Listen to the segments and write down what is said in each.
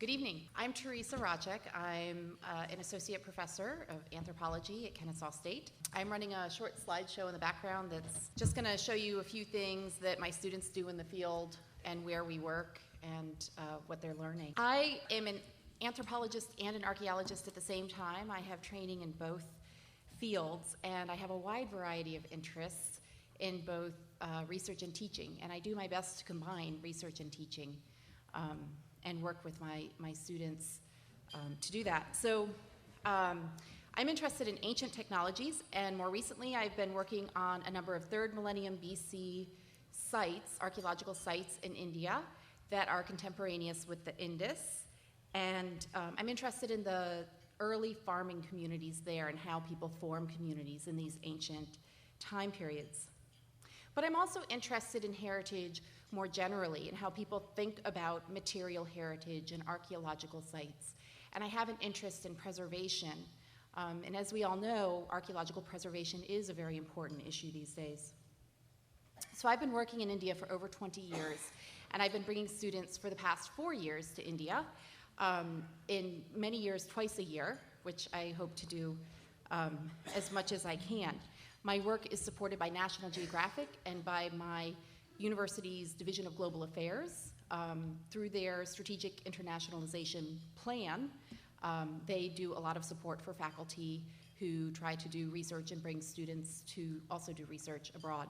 Good evening. I'm Teresa Rajic. I'm an associate professor of anthropology at Kennesaw State. I'm running a short slideshow in the background that's just going to show you a few things that my students do in the field and where we work and what they're learning. I am an anthropologist and an archaeologist at the same time. I have training in both fields, and I have a wide variety of interests in both research and teaching, and I do my best to combine research and teaching and work with my students to do that. So I'm interested in ancient technologies, and more recently I've been working on a number of 3rd millennium BC sites, archaeological sites in India that are contemporaneous with the Indus. And I'm interested in the early farming communities there and how people form communities in these ancient time periods. But I'm also interested in heritage more generally and how people think about material heritage and archaeological sites. And I have an interest in preservation. And as we all know, archaeological preservation is a very important issue these days. So I've been working in India for over 20 years, and I've been bringing students for the past 4 years to India, in many years twice a year, which I hope to do as much as I can. My work is supported by National Geographic and by my university's Division of Global Affairs. Through their strategic internationalization plan, they do a lot of support for faculty who try to do research and bring students to also do research abroad.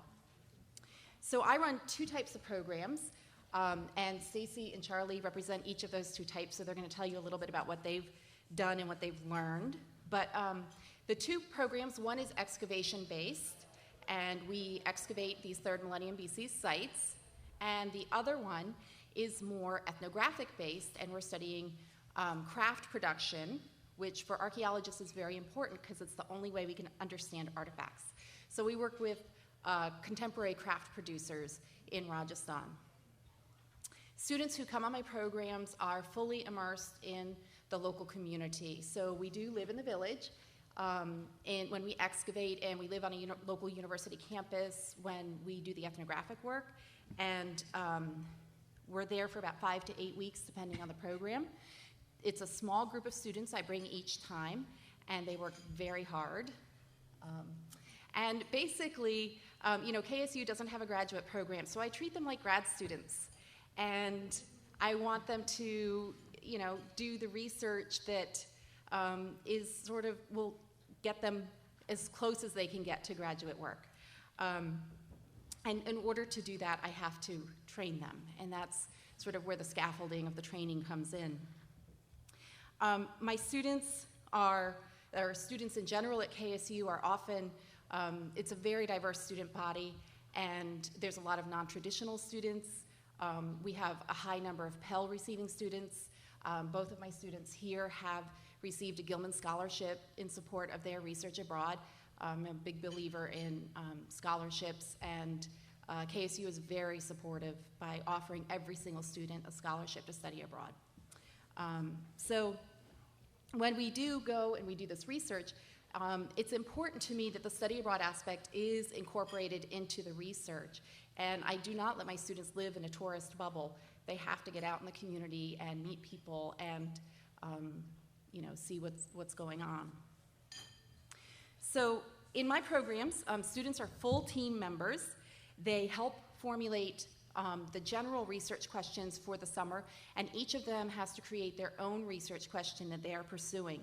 So I run 2 types of programs, and Stacy and Charlie represent each of those 2 types, so they're going to tell you a little bit about what they've done and what they've learned. But the 2 programs, one is excavation-based, and we excavate these 3rd millennium BC sites, and the other one is more ethnographic-based, and we're studying craft production, which for archaeologists is very important because it's the only way we can understand artifacts. So we work with contemporary craft producers in Rajasthan. Students who come on my programs are fully immersed in the local community. So we do live in the village, and when we excavate, and we live on a local university campus when we do the ethnographic work, and we're there for about 5 to 8 weeks depending on the program. It's a small group of students I bring each time, and they work very hard. And basically, KSU doesn't have a graduate program, so I treat them like grad students. And I want them to, do the research that will get them as close as they can get to graduate work. And in order to do that, I have to train them, and that's sort of where the scaffolding of the training comes in. My students or students in general at KSU are often, it's a very diverse student body, and there's a lot of non-traditional students. We have a high number of Pell receiving students. Both of my students here have received a Gilman Scholarship in support of their research abroad. I'm a big believer in scholarships, and KSU is very supportive by offering every single student a scholarship to study abroad. So when we do go and we do this research, it's important to me that the study abroad aspect is incorporated into the research. And I do not let my students live in a tourist bubble. They have to get out in the community and meet people and see what's going on. So in my programs, students are full team members. They help formulate the general research questions for the summer, and each of them has to create their own research question that they are pursuing.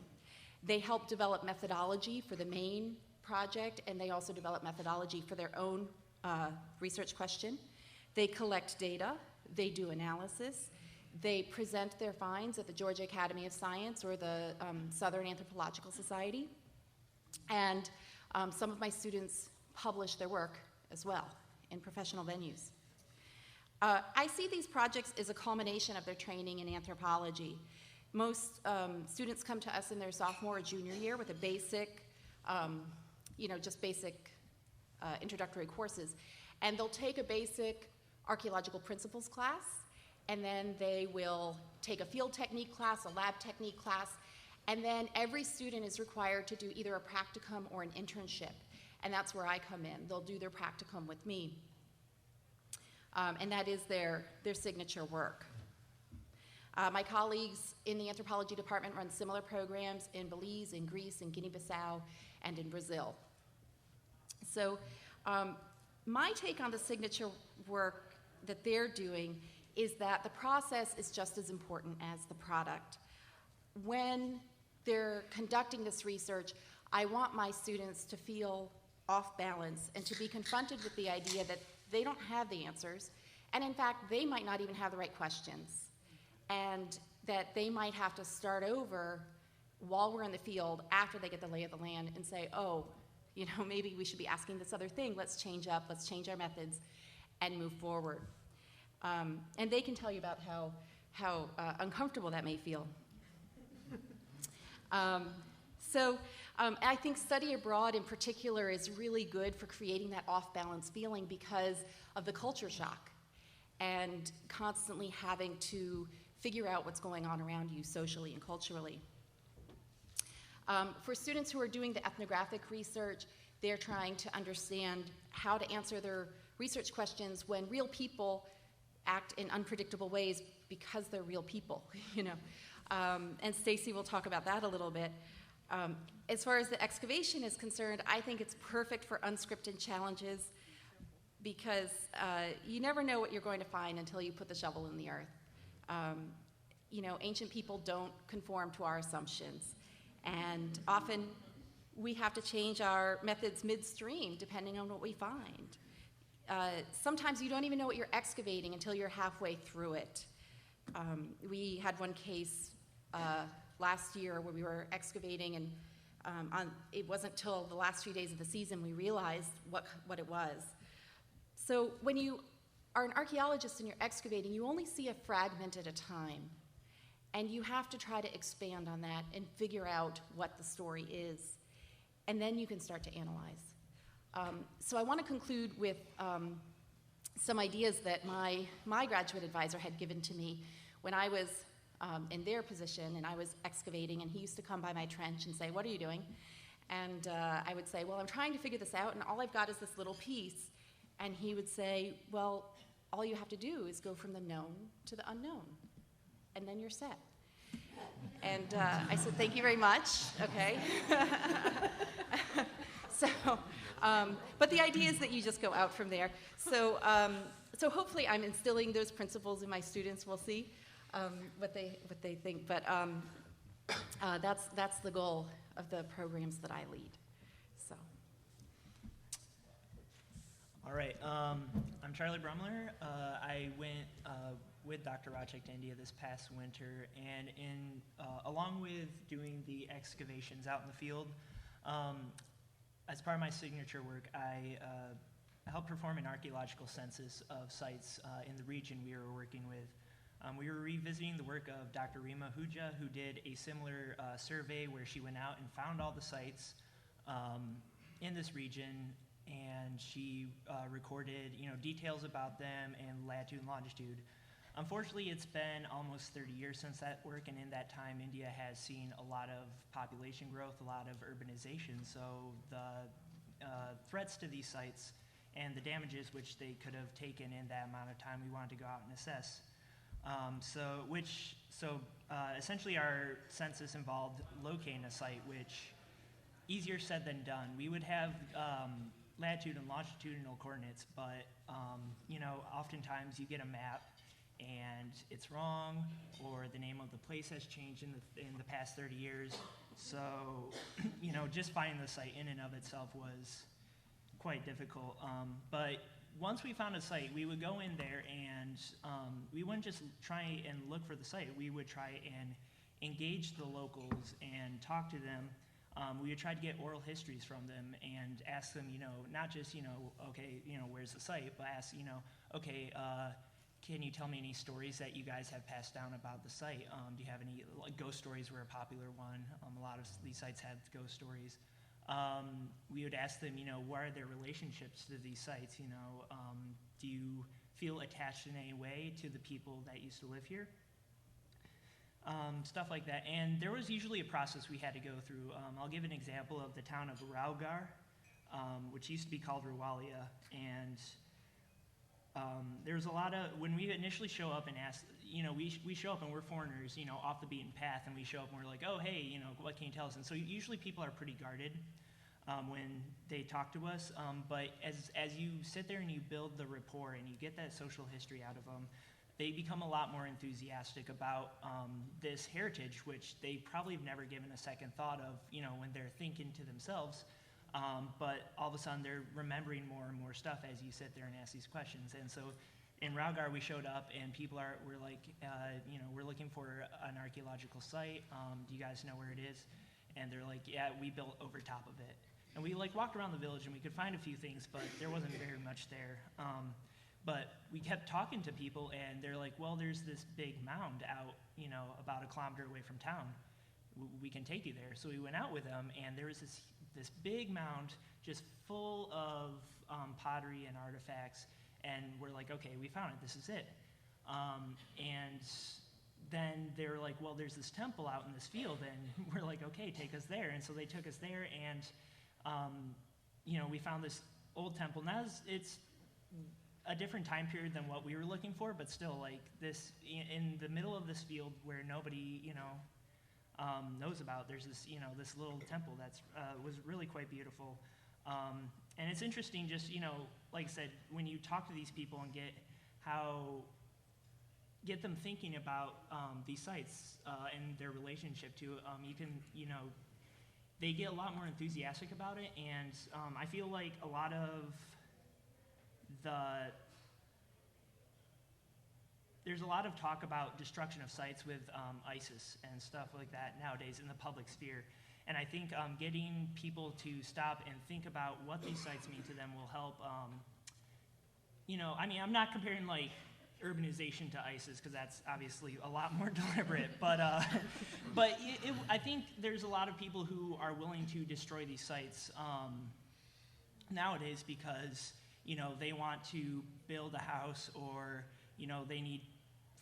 They help develop methodology for the main project, and they also develop methodology for their own research question. They collect data, they do analysis, they present their finds at the Georgia Academy of Science or the Southern Anthropological Society, and some of my students publish their work as well in professional venues. I see these projects as a culmination of their training in anthropology. Most students come to us in their sophomore or junior year with a basic, just basic introductory courses, and they'll take a basic archaeological principles class, and then they will take a field technique class, a lab technique class, and then every student is required to do either a practicum or an internship, and that's where I come in. They'll do their practicum with me, and that is their signature work. My colleagues in the anthropology department run similar programs in Belize, in Greece, in Guinea-Bissau, and in Brazil. So my take on the signature work that they're doing is that the process is just as important as the product. When they're conducting this research, I want my students to feel off balance and to be confronted with the idea that they don't have the answers, and in fact, they might not even have the right questions, and that they might have to start over while we're in the field after they get the lay of the land and say, oh, you know, maybe we should be asking this other thing, let's change up, let's change our methods and move forward. And they can tell you about how uncomfortable that may feel. I think study abroad in particular is really good for creating that off-balance feeling because of the culture shock and constantly having to figure out what's going on around you socially and culturally. For students who are doing the ethnographic research, they're trying to understand how to answer their research questions when real people act in unpredictable ways because they're real people, you know. And Staci will talk about that a little bit. As far as the excavation is concerned, I think it's perfect for unscripted challenges because you never know what you're going to find until you put the shovel in the earth. You know, ancient people don't conform to our assumptions, and often we have to change our methods midstream depending on what we find. Sometimes you don't even know what you're excavating until you're halfway through it. We had one case last year where we were excavating, and it wasn't till the last few days of the season we realized what it was. So when you are an archaeologist and you're excavating, you only see a fragment at a time, and you have to try to expand on that and figure out what the story is, and then you can start to analyze. So I want to conclude with some ideas that my graduate advisor had given to me when I was in their position and I was excavating, and he used to come by my trench and say, "What are you doing?" And I would say, "Well, I'm trying to figure this out, and all I've got is this little piece." And he would say, "Well, all you have to do is go from the known to the unknown, and then you're set." And I said, "Thank you very much." Okay. But the idea is that you just go out from there. So hopefully I'm instilling those principles in my students. We'll see what they think. But that's the goal of the programs that I lead. So. All right. I'm Charlie Brummeler. I went with Dr. Raczek to India this past winter, and along with doing the excavations out in the field, as part of my signature work, I helped perform an archaeological census of sites in the region we were working with. We were revisiting the work of Dr. Rima Huja, who did a similar survey where she went out and found all the sites in this region, and she recorded, details about them and latitude and longitude. Unfortunately, it's been almost 30 years since that work, and in that time, India has seen a lot of population growth, a lot of urbanization, so the threats to these sites and the damages which they could have taken in that amount of time, we wanted to go out and assess. Essentially our census involved locating a site, which easier said than done. We would have latitude and longitudinal coordinates, but oftentimes you get a map and it's wrong, or the name of the place has changed in the past 30 years. So, just finding the site in and of itself was quite difficult. But once we found a site, we would go in there and we wouldn't just try and look for the site. We would try and engage the locals and talk to them. We would try to get oral histories from them and ask them, not just, okay, where's the site, but ask, okay, can you tell me any stories that you guys have passed down about the site? Do you have any, ghost stories were a popular one. A lot of these sites have ghost stories. We would ask them, what are their relationships to these sites? Do you feel attached in any way to the people that used to live here? Stuff like that. And there was usually a process we had to go through. I'll give an example of the town of Raugar, which used to be called Rawalia. And there's a lot of, when we initially show up and ask, we show up and we're foreigners, off the beaten path, and we show up and we're like, oh, hey, what can you tell us? And so usually people are pretty guarded when they talk to us, but as you sit there and you build the rapport and you get that social history out of them, they become a lot more enthusiastic about this heritage, which they probably have never given a second thought of, when they're thinking to themselves. But all of a sudden they're remembering more and more stuff as you sit there and ask these questions. And so in Raugar we showed up and people were like, we're looking for an archaeological site. Do you guys know where it is? And they're like, yeah, we built over top of it. And we walked around the village and we could find a few things, but there wasn't very much there. But we kept talking to people and they're like, well, there's this big mound out, about a kilometer away from town. We can take you there. So we went out with them and there was this big mound just full of pottery and artifacts, and we're like, okay, we found it, this is it. And then they were like, well, there's this temple out in this field, and we're like, okay, take us there. And so they took us there, and we found this old temple. Now it's a different time period than what we were looking for, but still, like, this in the middle of this field where nobody knows about, there's this this little temple that's was really quite beautiful. And it's interesting, just like I said, when you talk to these people and get them thinking about these sites and their relationship to it, you can they get a lot more enthusiastic about it. And I feel like a lot of there's a lot of talk about destruction of sites with ISIS and stuff like that nowadays in the public sphere. And I think getting people to stop and think about what these sites mean to them will help. I'm not comparing like urbanization to ISIS because that's obviously a lot more deliberate. But I think there's a lot of people who are willing to destroy these sites nowadays because they want to build a house or they need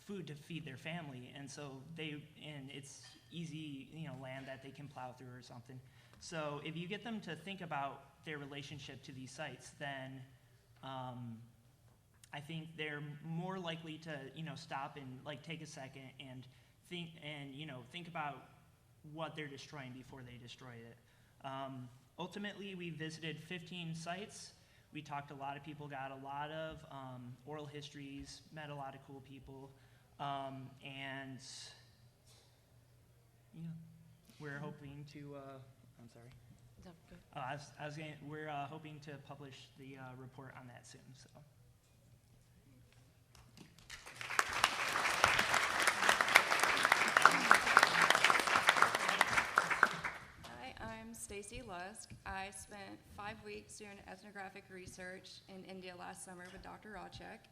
food to feed their family, and so it's easy land that they can plow through or something. So if you get them to think about their relationship to these sites, then I think they're more likely to stop and like take a second and think about what they're destroying before they destroy it. Ultimately, we visited 15 sites. We talked to a lot of people, got a lot of oral histories, met a lot of cool people, and we're hoping to. I'm sorry. No, go. We're hoping to publish the report on that soon. So. Stacey Lusk. I spent 5 weeks doing ethnographic research in India last summer with Dr. Raczek.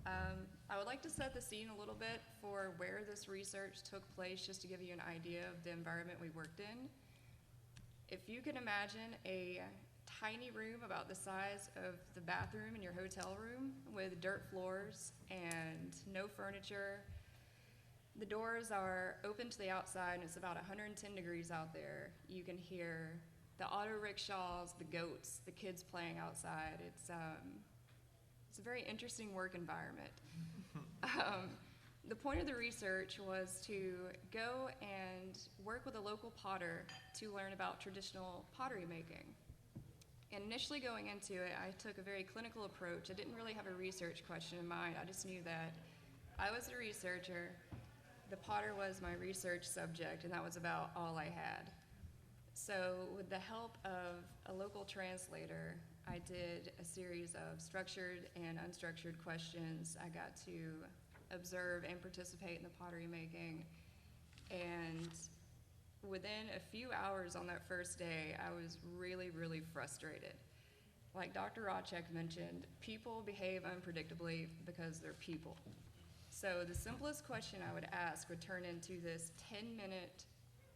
I would like to set the scene a little bit for where this research took place, just to give you an idea of the environment we worked in. If you can imagine a tiny room about the size of the bathroom in your hotel room with dirt floors and no furniture. The doors are open to the outside, and it's about 110 degrees out there. You can hear the auto rickshaws, the goats, the kids playing outside. It's a very interesting work environment. The point of the research was to go and work with a local potter to learn about traditional pottery making. And initially going into it, I took a very clinical approach. I didn't really have a research question in mind. I just knew that I was a researcher. The potter was my research subject, and that was about all I had. So with the help of a local translator, I did a series of structured and unstructured questions. I got to observe and participate in the pottery making. And within a few hours on that first day, I was really, really frustrated. Like Dr. Raczek mentioned, people behave unpredictably because they're people. So the simplest question I would ask would turn into this 10-minute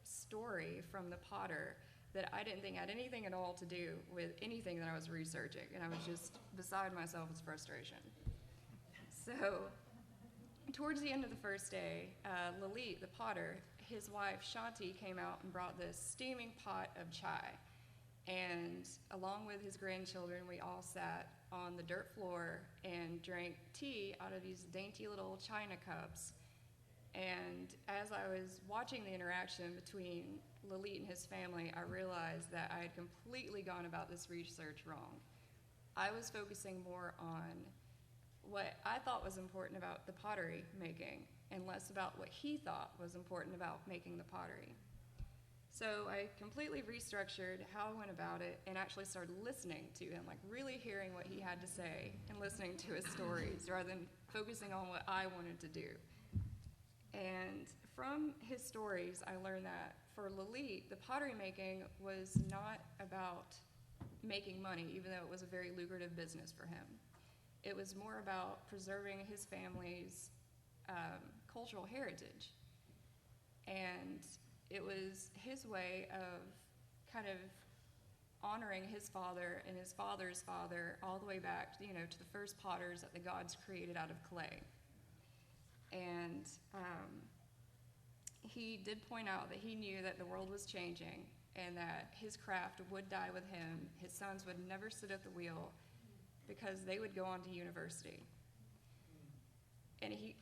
story from the potter that I didn't think had anything at all to do with anything that I was researching, and I was just beside myself with frustration. So towards the end of the first day, Lalit, the potter, his wife Shanti came out and brought this steaming pot of chai. And along with his grandchildren, we all sat on the dirt floor and drank tea out of these dainty little china cups. And as I was watching the interaction between Lalit and his family, I realized that I had completely gone about this research wrong. I was focusing more on what I thought was important about the pottery making and less about what he thought was important about making the pottery. So I completely restructured how I went about it and actually started listening to him, like really hearing what he had to say and listening to his stories rather than focusing on what I wanted to do. And from his stories, I learned that for Lalit, the pottery making was not about making money, even though it was a very lucrative business for him. It was more about preserving his family's cultural heritage. And it was his way of kind of honoring his father and his father's father all the way back, you know, to the first potters that the gods created out of clay. And he did point out that he knew that the world was changing and that his craft would die with him. His sons would never sit at the wheel because they would go on to university. And he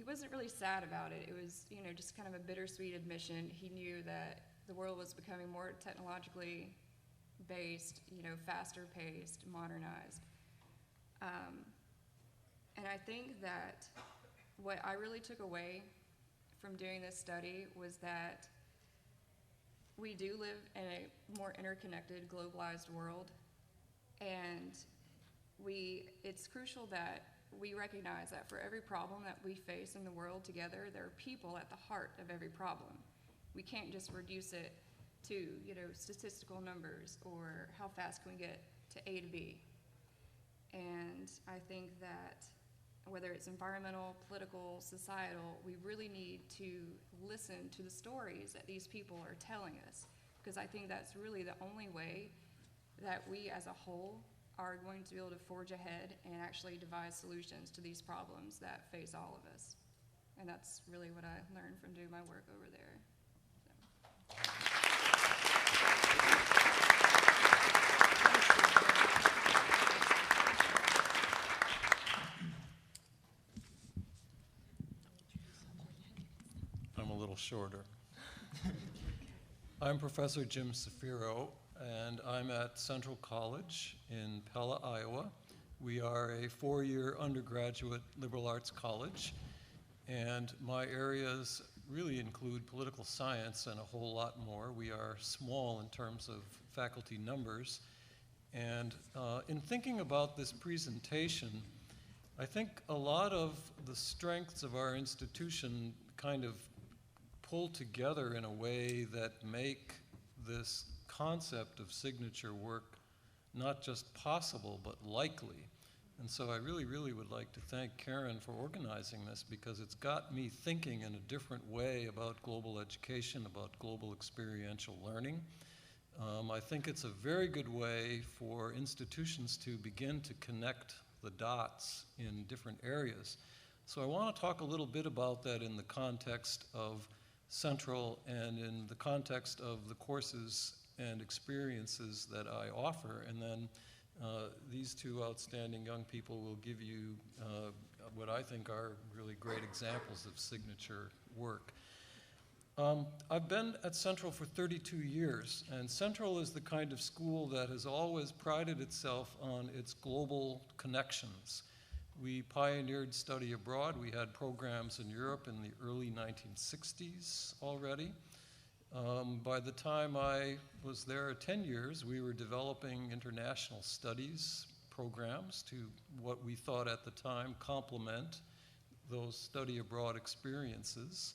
wasn't really sad about it. It was, you know, just kind of a bittersweet admission. He knew that the world was becoming more technologically based, you know, faster paced, modernized. And I think that what I really took away from doing this study was that we do live in a more interconnected, globalized world, and it's crucial that we recognize that for every problem that we face in the world together, there are people at the heart of every problem. We can't just reduce it to, you know, statistical numbers or how fast can we get to A to B. And I think that whether it's environmental, political, societal, we really need to listen to the stories that these people are telling us, because I think that's really the only way that we as a whole are going to be able to forge ahead and actually devise solutions to these problems that face all of us. And that's really what I learned from doing my work over there. I'm a little shorter. I'm Professor Jim Cefiro, and I'm at Central College in Pella, Iowa. We are a four-year undergraduate liberal arts college, and my areas really include political science and a whole lot more. We are small in terms of faculty numbers, and in thinking about this presentation, I think a lot of the strengths of our institution kind of pull together in a way that make this concept of signature work not just possible, but likely. And so I really, really would like to thank Karen for organizing this, because it's got me thinking in a different way about global education, about global experiential learning. I think it's a very good way for institutions to begin to connect the dots in different areas. So I want to talk a little bit about that in the context of Central and in the context of the courses and experiences that I offer, and then these two outstanding young people will give you what I think are really great examples of signature work. I've been at Central for 32 years, and Central is the kind of school that has always prided itself on its global connections. We pioneered study abroad. We had programs in Europe in the early 1960s already. By the time I was there 10 years, we were developing international studies programs to what we thought at the time complement those study abroad experiences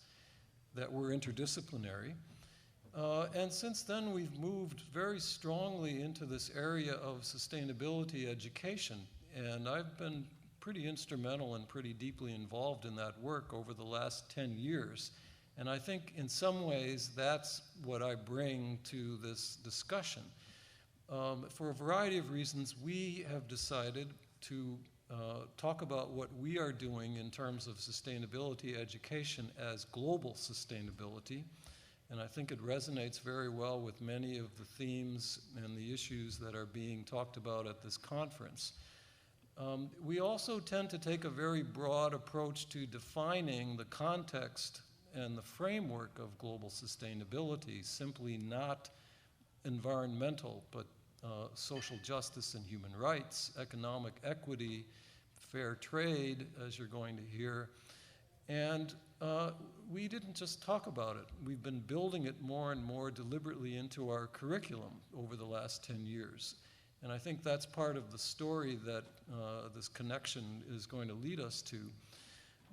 that were interdisciplinary. And since then, we've moved very strongly into this area of sustainability education. And I've been pretty instrumental and pretty deeply involved in that work over the last 10 years. And I think in some ways that's what I bring to this discussion. For a variety of reasons, we have decided to talk about what we are doing in terms of sustainability education as global sustainability. And I think it resonates very well with many of the themes and the issues that are being talked about at this conference. We also tend to take a very broad approach to defining the context and the framework of global sustainability, simply not environmental, but social justice and human rights, economic equity, fair trade, as you're going to hear. And we didn't just talk about it. We've been building it more and more deliberately into our curriculum over the last 10 years. And I think that's part of the story that this connection is going to lead us to.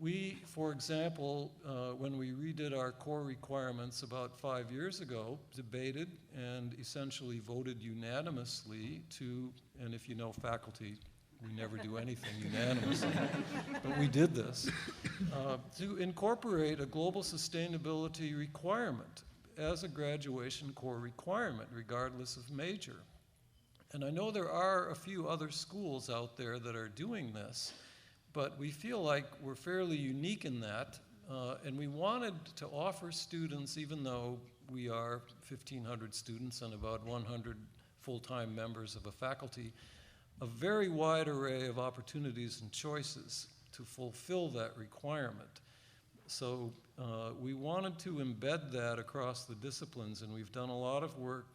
We, for example, when we redid our core requirements about 5 years ago, debated and essentially voted unanimously to, and if you know faculty, we never do anything unanimously, but we did this, to incorporate a global sustainability requirement as a graduation core requirement, regardless of major. And I know there are a few other schools out there that are doing this, but we feel like we're fairly unique in that, and we wanted to offer students, even though we are 1,500 students and about 100 full-time members of a faculty, a very wide array of opportunities and choices to fulfill that requirement. So we wanted to embed that across the disciplines, and we've done a lot of work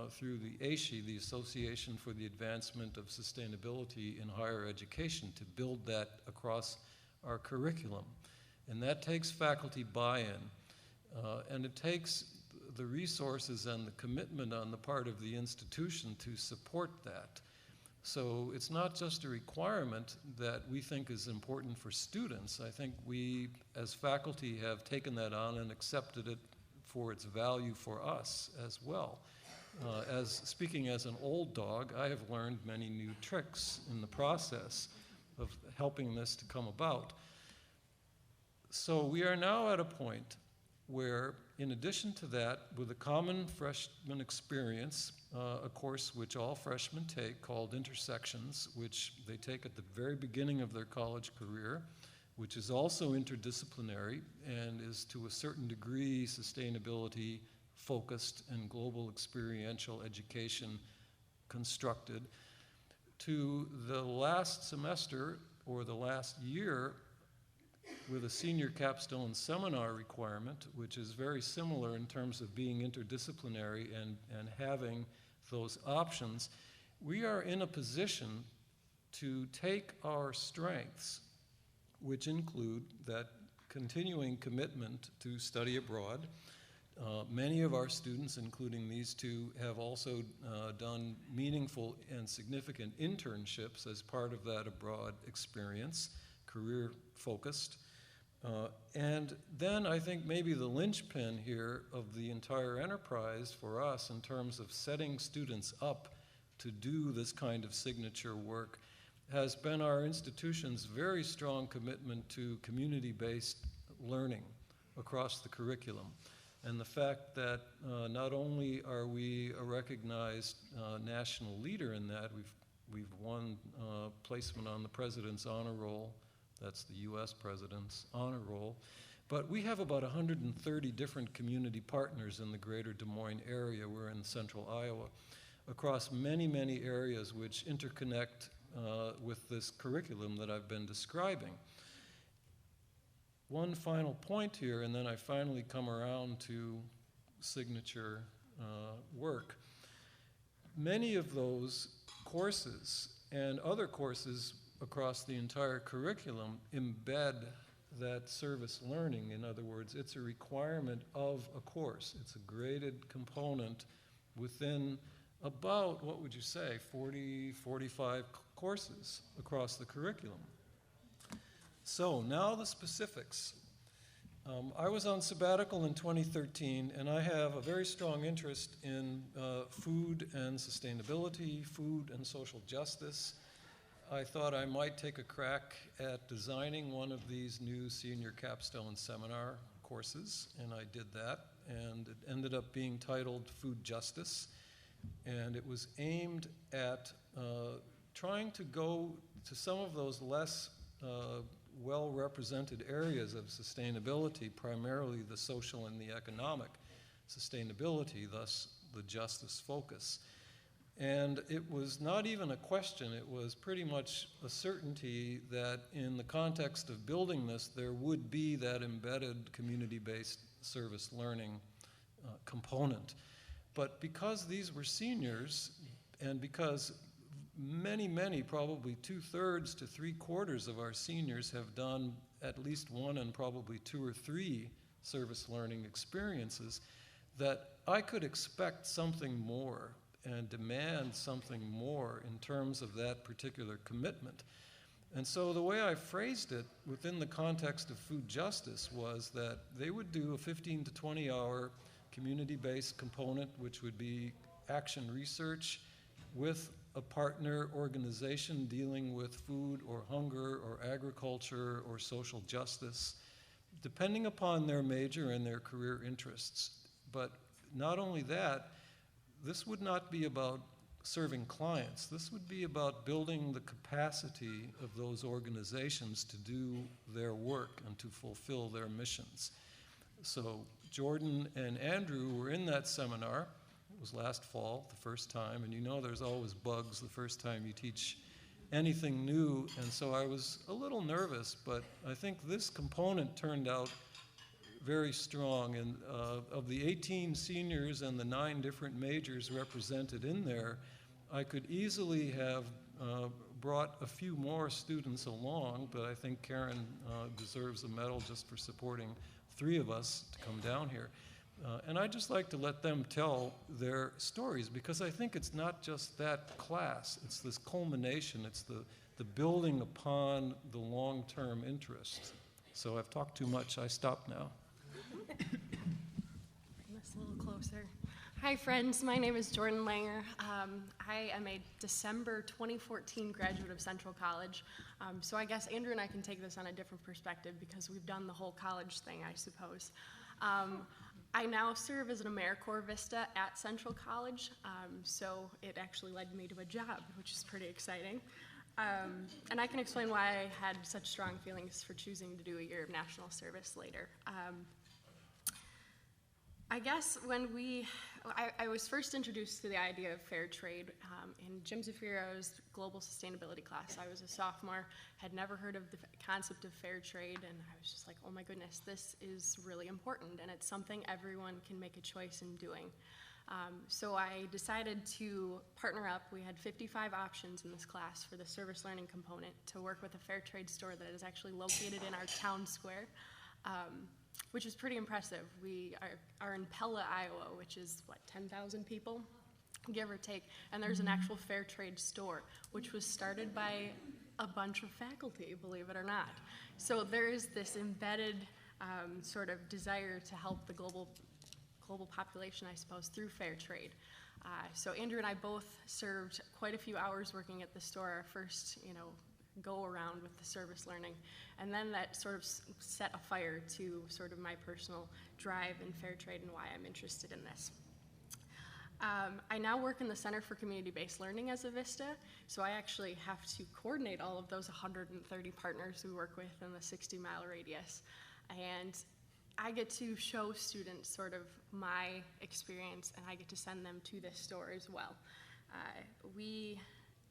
through the AAC, the Association for the Advancement of Sustainability in Higher Education, to build that across our curriculum. And that takes faculty buy-in, and it takes the resources and the commitment on the part of the institution to support that. So it's not just a requirement that we think is important for students. I think we, as faculty, have taken that on and accepted it for its value for us as well. Speaking as an old dog, I have learned many new tricks in the process of helping this to come about. So we are now at a point where, in addition to that, with a common freshman experience, a course which all freshmen take called Intersections, which they take at the very beginning of their college career, which is also interdisciplinary and is to a certain degree sustainability focused and global experiential education constructed, to the last semester or the last year with a senior capstone seminar requirement, which is very similar in terms of being interdisciplinary and having those options. We are in a position to take our strengths, which include that continuing commitment to study abroad. Many of our students, including these two, have also done meaningful and significant internships as part of that abroad experience, career-focused. And then I think maybe the linchpin here of the entire enterprise for us in terms of setting students up to do this kind of signature work has been our institution's very strong commitment to community-based learning across the curriculum. And the fact that not only are we a recognized national leader in that, we've won placement on the President's Honor Roll, that's the US President's Honor Roll, but we have about 130 different community partners in the greater Des Moines area. We're in central Iowa, across many, many areas which interconnect with this curriculum that I've been describing. One final point here, and then I finally come around to signature work. Many of those courses and other courses across the entire curriculum embed that service learning. In other words, it's a requirement of a course. It's a graded component within about, what would you say, 40, 45 courses across the curriculum. So now the specifics. I was on sabbatical in 2013, and I have a very strong interest in food and sustainability, food and social justice. I thought I might take a crack at designing one of these new senior capstone seminar courses, and I did that, and it ended up being titled Food Justice, and it was aimed at trying to go to some of those less well-represented areas of sustainability, primarily the social and the economic sustainability, thus the justice focus. And it was not even a question, it was pretty much a certainty that in the context of building this, there would be that embedded community-based service learning component. But because these were seniors, and because many, probably 2/3 to 3/4 of our seniors have done at least one and probably 2 or 3 service learning experiences, that I could expect something more and demand something more in terms of that particular commitment. And so the way I phrased it within the context of food justice was that they would do a 15 to 20 hour community-based component, which would be action research with a partner organization dealing with food or hunger or agriculture or social justice, depending upon their major and their career interests. But not only that, this would not be about serving clients. This would be about building the capacity of those organizations to do their work and to fulfill their missions. So Jordan and Andrew were in that seminar. It was last fall, the first time, and you know there's always bugs the first time you teach anything new, and so I was a little nervous, but I think this component turned out very strong. And of the 18 seniors and the 9 different majors represented in there, I could easily have brought a few more students along, but I think Karen deserves a medal just for supporting 3 of us to come down here. And I'd just like to let them tell their stories, because I think it's not just that class, it's this culmination, it's the building upon the long-term interest. So I've talked too much, I stop now. Bring this a little closer. Hi friends, my name is Jordan Langer. I am a December 2014 graduate of Central College. So I guess Andrew and I can take this on a different perspective because we've done the whole college thing, I suppose. I now serve as an AmeriCorps Vista at Central College, so it actually led me to a job, which is pretty exciting. And I can explain why I had such strong feelings for choosing to do a year of national service later. I guess when I was first introduced to the idea of fair trade in Jim Zaffiro's global sustainability class. I was a sophomore, had never heard of the concept of fair trade, and I was just like, oh my goodness, this is really important, and it's something everyone can make a choice in doing. So I decided to partner up. We had 55 options in this class for the service learning component to work with a fair trade store that is actually located in our town square, which is pretty impressive. We are in Pella, Iowa, which is, 10,000 people, give or take, and there's an actual fair trade store, which was started by a bunch of faculty, believe it or not. So there is this embedded sort of desire to help the global population, I suppose, through fair trade. So Andrew and I both served quite a few hours working at the store, our first, go around with the service learning. And then that sort of set a fire to sort of my personal drive in fair trade and why I'm interested in this. I now work in the Center for Community-Based Learning as a Vista, so I actually have to coordinate all of those 130 partners we work with in the 60-mile radius. And I get to show students sort of my experience, and I get to send them to this store as well. We,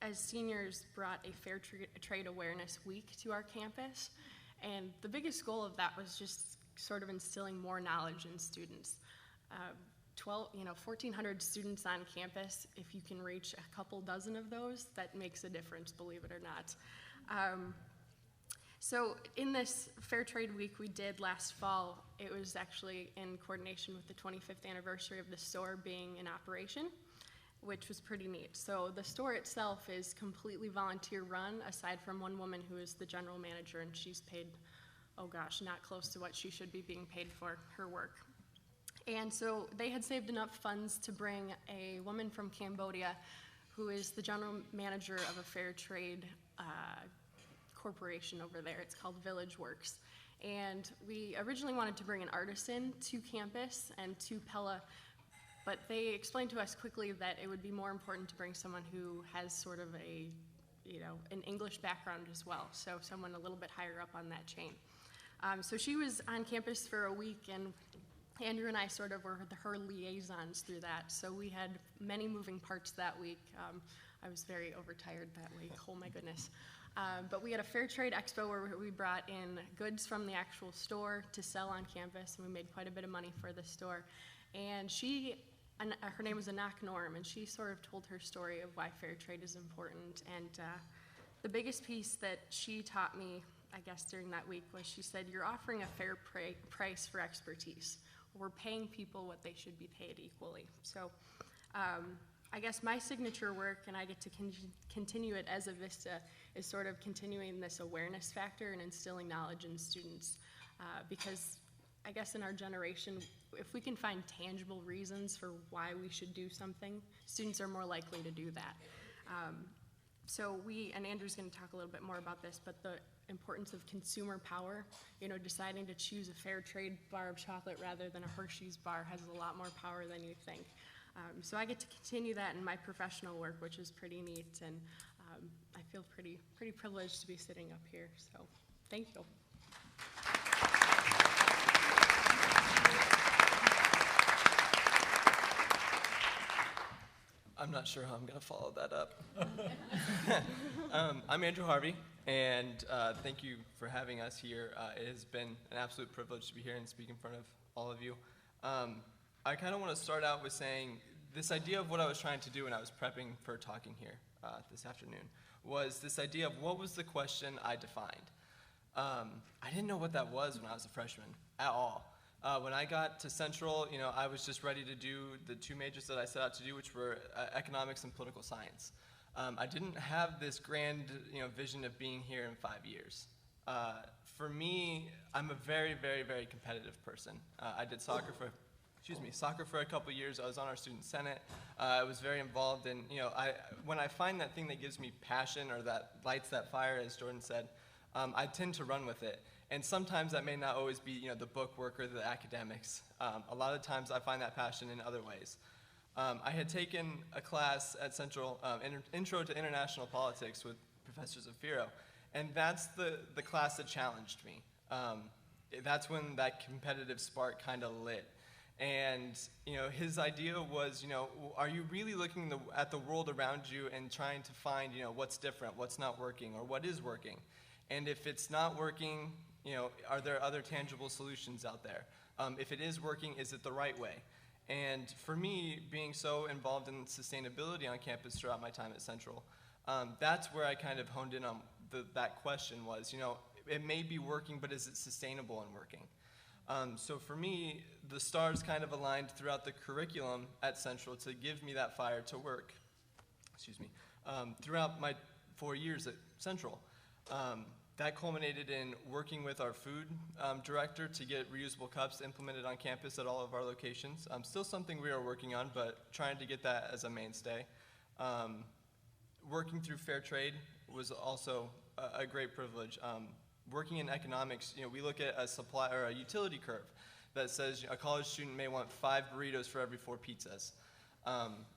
as seniors, brought a fair trade awareness week to our campus, and the biggest goal of that was just sort of instilling more knowledge in students. 1,400 students on campus, if you can reach a couple dozen of those, that makes a difference, believe it or not. So in this Fair Trade Week we did last fall, it was actually in coordination with the 25th anniversary of the store being in operation, which was pretty neat. So the store itself is completely volunteer run, aside from one woman who is the general manager, and she's paid, oh gosh, not close to what she should be being paid for her work. And so they had saved enough funds to bring a woman from Cambodia who is the general manager of a fair trade corporation over there. It's called Village Works. And we originally wanted to bring an artisan to campus and to Pella, but they explained to us quickly that it would be more important to bring someone who has sort of an English background as well, so someone a little bit higher up on that chain. So she was on campus for a week, and Andrew and I sort of were her liaisons through that, so we had many moving parts that week. I was very overtired that week, oh my goodness. But we had a fair trade expo where we brought in goods from the actual store to sell on campus, and we made quite a bit of money for the store. And her name was Anak Norm, and she sort of told her story of why fair trade is important. And the biggest piece that she taught me, I guess, during that week was she said, you're offering a fair price for expertise. We're paying people what they should be paid equally. So I guess my signature work, and I get to continue it as a Vista, is sort of continuing this awareness factor and instilling knowledge in students. Because I guess in our generation, if we can find tangible reasons for why we should do something, students are more likely to do that. So and Andrew's going to talk a little bit more about this, but the importance of consumer power, deciding to choose a fair trade bar of chocolate rather than a Hershey's bar has a lot more power than you think. So I get to continue that in my professional work, which is pretty neat, and I feel pretty privileged to be sitting up here, so thank you. I'm not sure how I'm going to follow that up. I'm Andrew Harvey, and thank you for having us here. It has been an absolute privilege to be here and speak in front of all of you. I kind of want to start out with saying this idea of what I was trying to do when I was prepping for talking here this afternoon was this idea of what was the question I defined. I didn't know what that was when I was a freshman at all. When I got to Central, I was just ready to do the two majors that I set out to do, which were economics and political science. I didn't have this grand, vision of being here in 5 years. For me, I'm a very, very, very competitive person. I did soccer for a couple years. I was on our student senate. I was very involved in, when I find that thing that gives me passion or that lights that fire, as Jordan said, I tend to run with it. And sometimes that may not always be, the book work or the academics. A lot of times I find that passion in other ways. I had taken a class at Central, Intro to International Politics with Professor Zaffiro, and that's the class that challenged me. That's when that competitive spark kind of lit. And, his idea was, are you really looking at the world around you and trying to find, what's different, what's not working, or what is working? And if it's not working, are there other tangible solutions out there? If it is working, is it the right way? And for me, being so involved in sustainability on campus throughout my time at Central, that's where I kind of honed in on that question was, it may be working, but is it sustainable and working? So for me, the stars kind of aligned throughout the curriculum at Central to give me that fire to work, throughout my 4 years at Central. That culminated in working with our food director to get reusable cups implemented on campus at all of our locations. Still something we are working on, but trying to get that as a mainstay. Working through fair trade was also a great privilege. Working in economics, we look at a supply or a utility curve that says a college student may want 5 burritos for every 4 pizzas,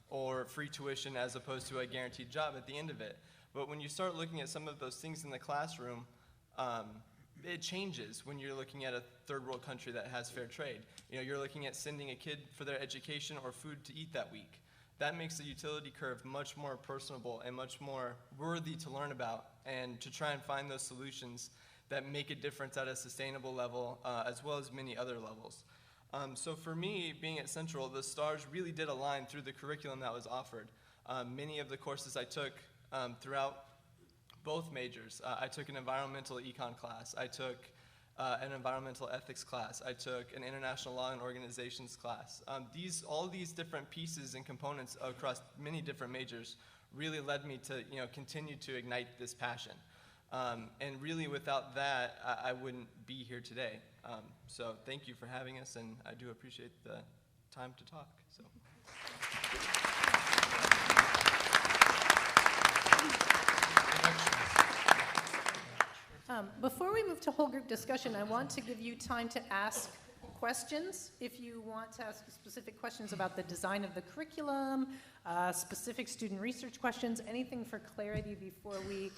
or free tuition as opposed to a guaranteed job at the end of it. But when you start looking at some of those things in the classroom, it changes when you're looking at a third world country that has fair trade. You're looking at sending a kid for their education or food to eat that week. That makes the utility curve much more personable and much more worthy to learn about and to try and find those solutions that make a difference at a sustainable level, as well as many other levels. So for me, being at Central, the stars really did align through the curriculum that was offered. Many of the courses I took throughout both majors. I took an environmental econ class. I took an environmental ethics class. I took an international law and organizations class. All these different pieces and components across many different majors really led me to continue to ignite this passion. And really without that, I wouldn't be here today. So thank you for having us, and I do appreciate the time to talk. So. Before we move to whole group discussion, I want to give you time to ask questions. If you want to ask specific questions about the design of the curriculum, specific student research questions, anything for clarity before we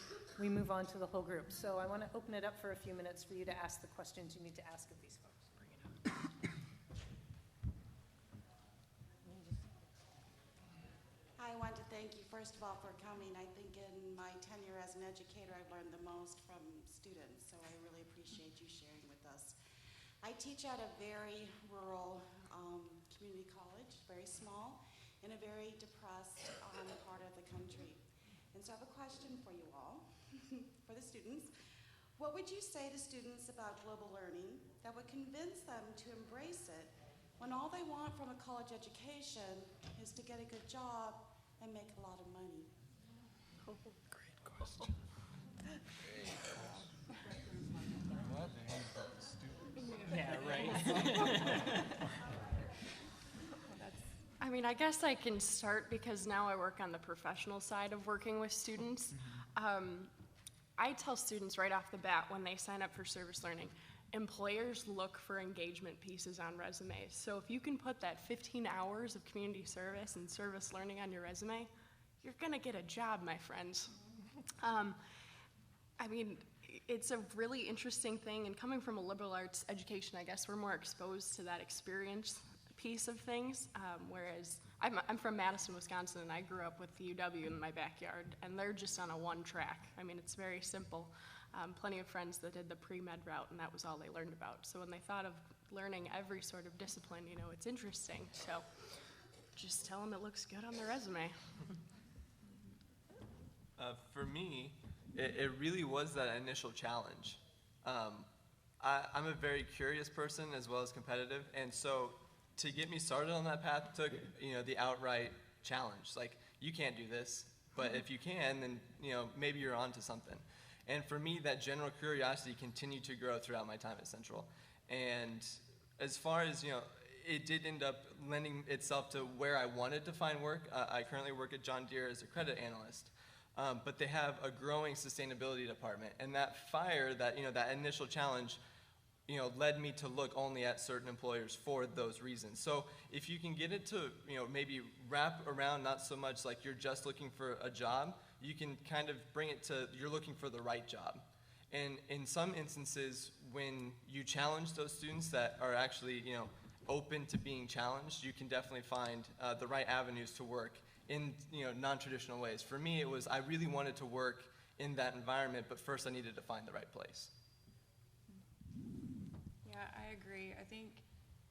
move on to the whole group. So I want to open it up for a few minutes for you to ask the questions you need to ask of these folks. thank you, first of all, for coming. I think in my tenure as an educator, I've learned the most from students, so I really appreciate you sharing with us. I teach at a very rural community college, very small, in a very depressed part of the country. And so I have a question for you all, for the students. What would you say to students about global learning that would convince them to embrace it when all they want from a college education is to get a good job and make a lot of money? Great question. Yeah, right. I mean, I guess I can start because now I work on the professional side of working with students. I tell students right off the bat when they sign up for service learning, employers look for engagement pieces on resumes. So if you can put that 15 hours of community service and service learning on your resume, you're gonna get a job, my friends. I mean, it's a really interesting thing, and coming from a liberal arts education, I guess we're more exposed to that experience piece of things, whereas I'm from Madison, Wisconsin, and I grew up with the UW in my backyard, and they're just on a one track. I mean, it's very simple. Plenty of friends that did the pre-med route, and that was all they learned about. So when they thought of learning every sort of discipline, you know, it's interesting. So just tell them it looks good on their resume. For me, it really was that initial challenge. I'm a very curious person as well as competitive, and so to get me started on that path took, you know, the outright challenge. Like, you can't do this, but if you can, then, you know, maybe you're onto something. And for me, that general curiosity continued to grow throughout my time at Central. And as far as, you know, it did end up lending itself to where I wanted to find work. I currently work at John Deere as a credit analyst. But they have a growing sustainability department. And that fire, that, you know, that initial challenge, you know, led me to look only at certain employers for those reasons. So if you can get it to, you know, maybe wrap around not so much like you're just looking for a job, you can kind of bring it to you're looking for the right job. And in some instances, when you challenge those students that are actually, you know, open to being challenged, you can definitely find the right avenues to work in, you know, non-traditional ways. For me, it was I really wanted to work in that environment, but first I needed to find the right place. Yeah, I agree. I think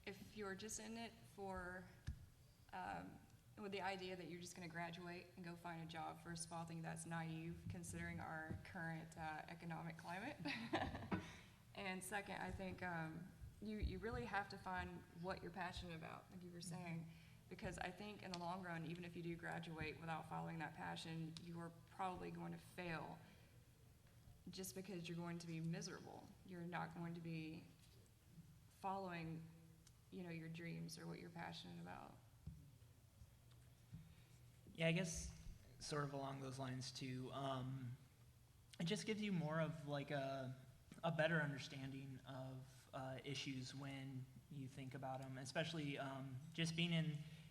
if you're just in it for, with the idea that you're just going to graduate and go find a job, first of all, I think that's naive considering our current economic climate. And second, I think you really have to find what you're passionate about, like you were saying, because I think in the long run, even if you do graduate without following that passion, you are probably going to fail just because you're going to be miserable. You're not going to be following, you know, your dreams or what you're passionate about. Yeah, I guess sort of along those lines too. It just gives you more of like a better understanding of issues when you think about them, especially just being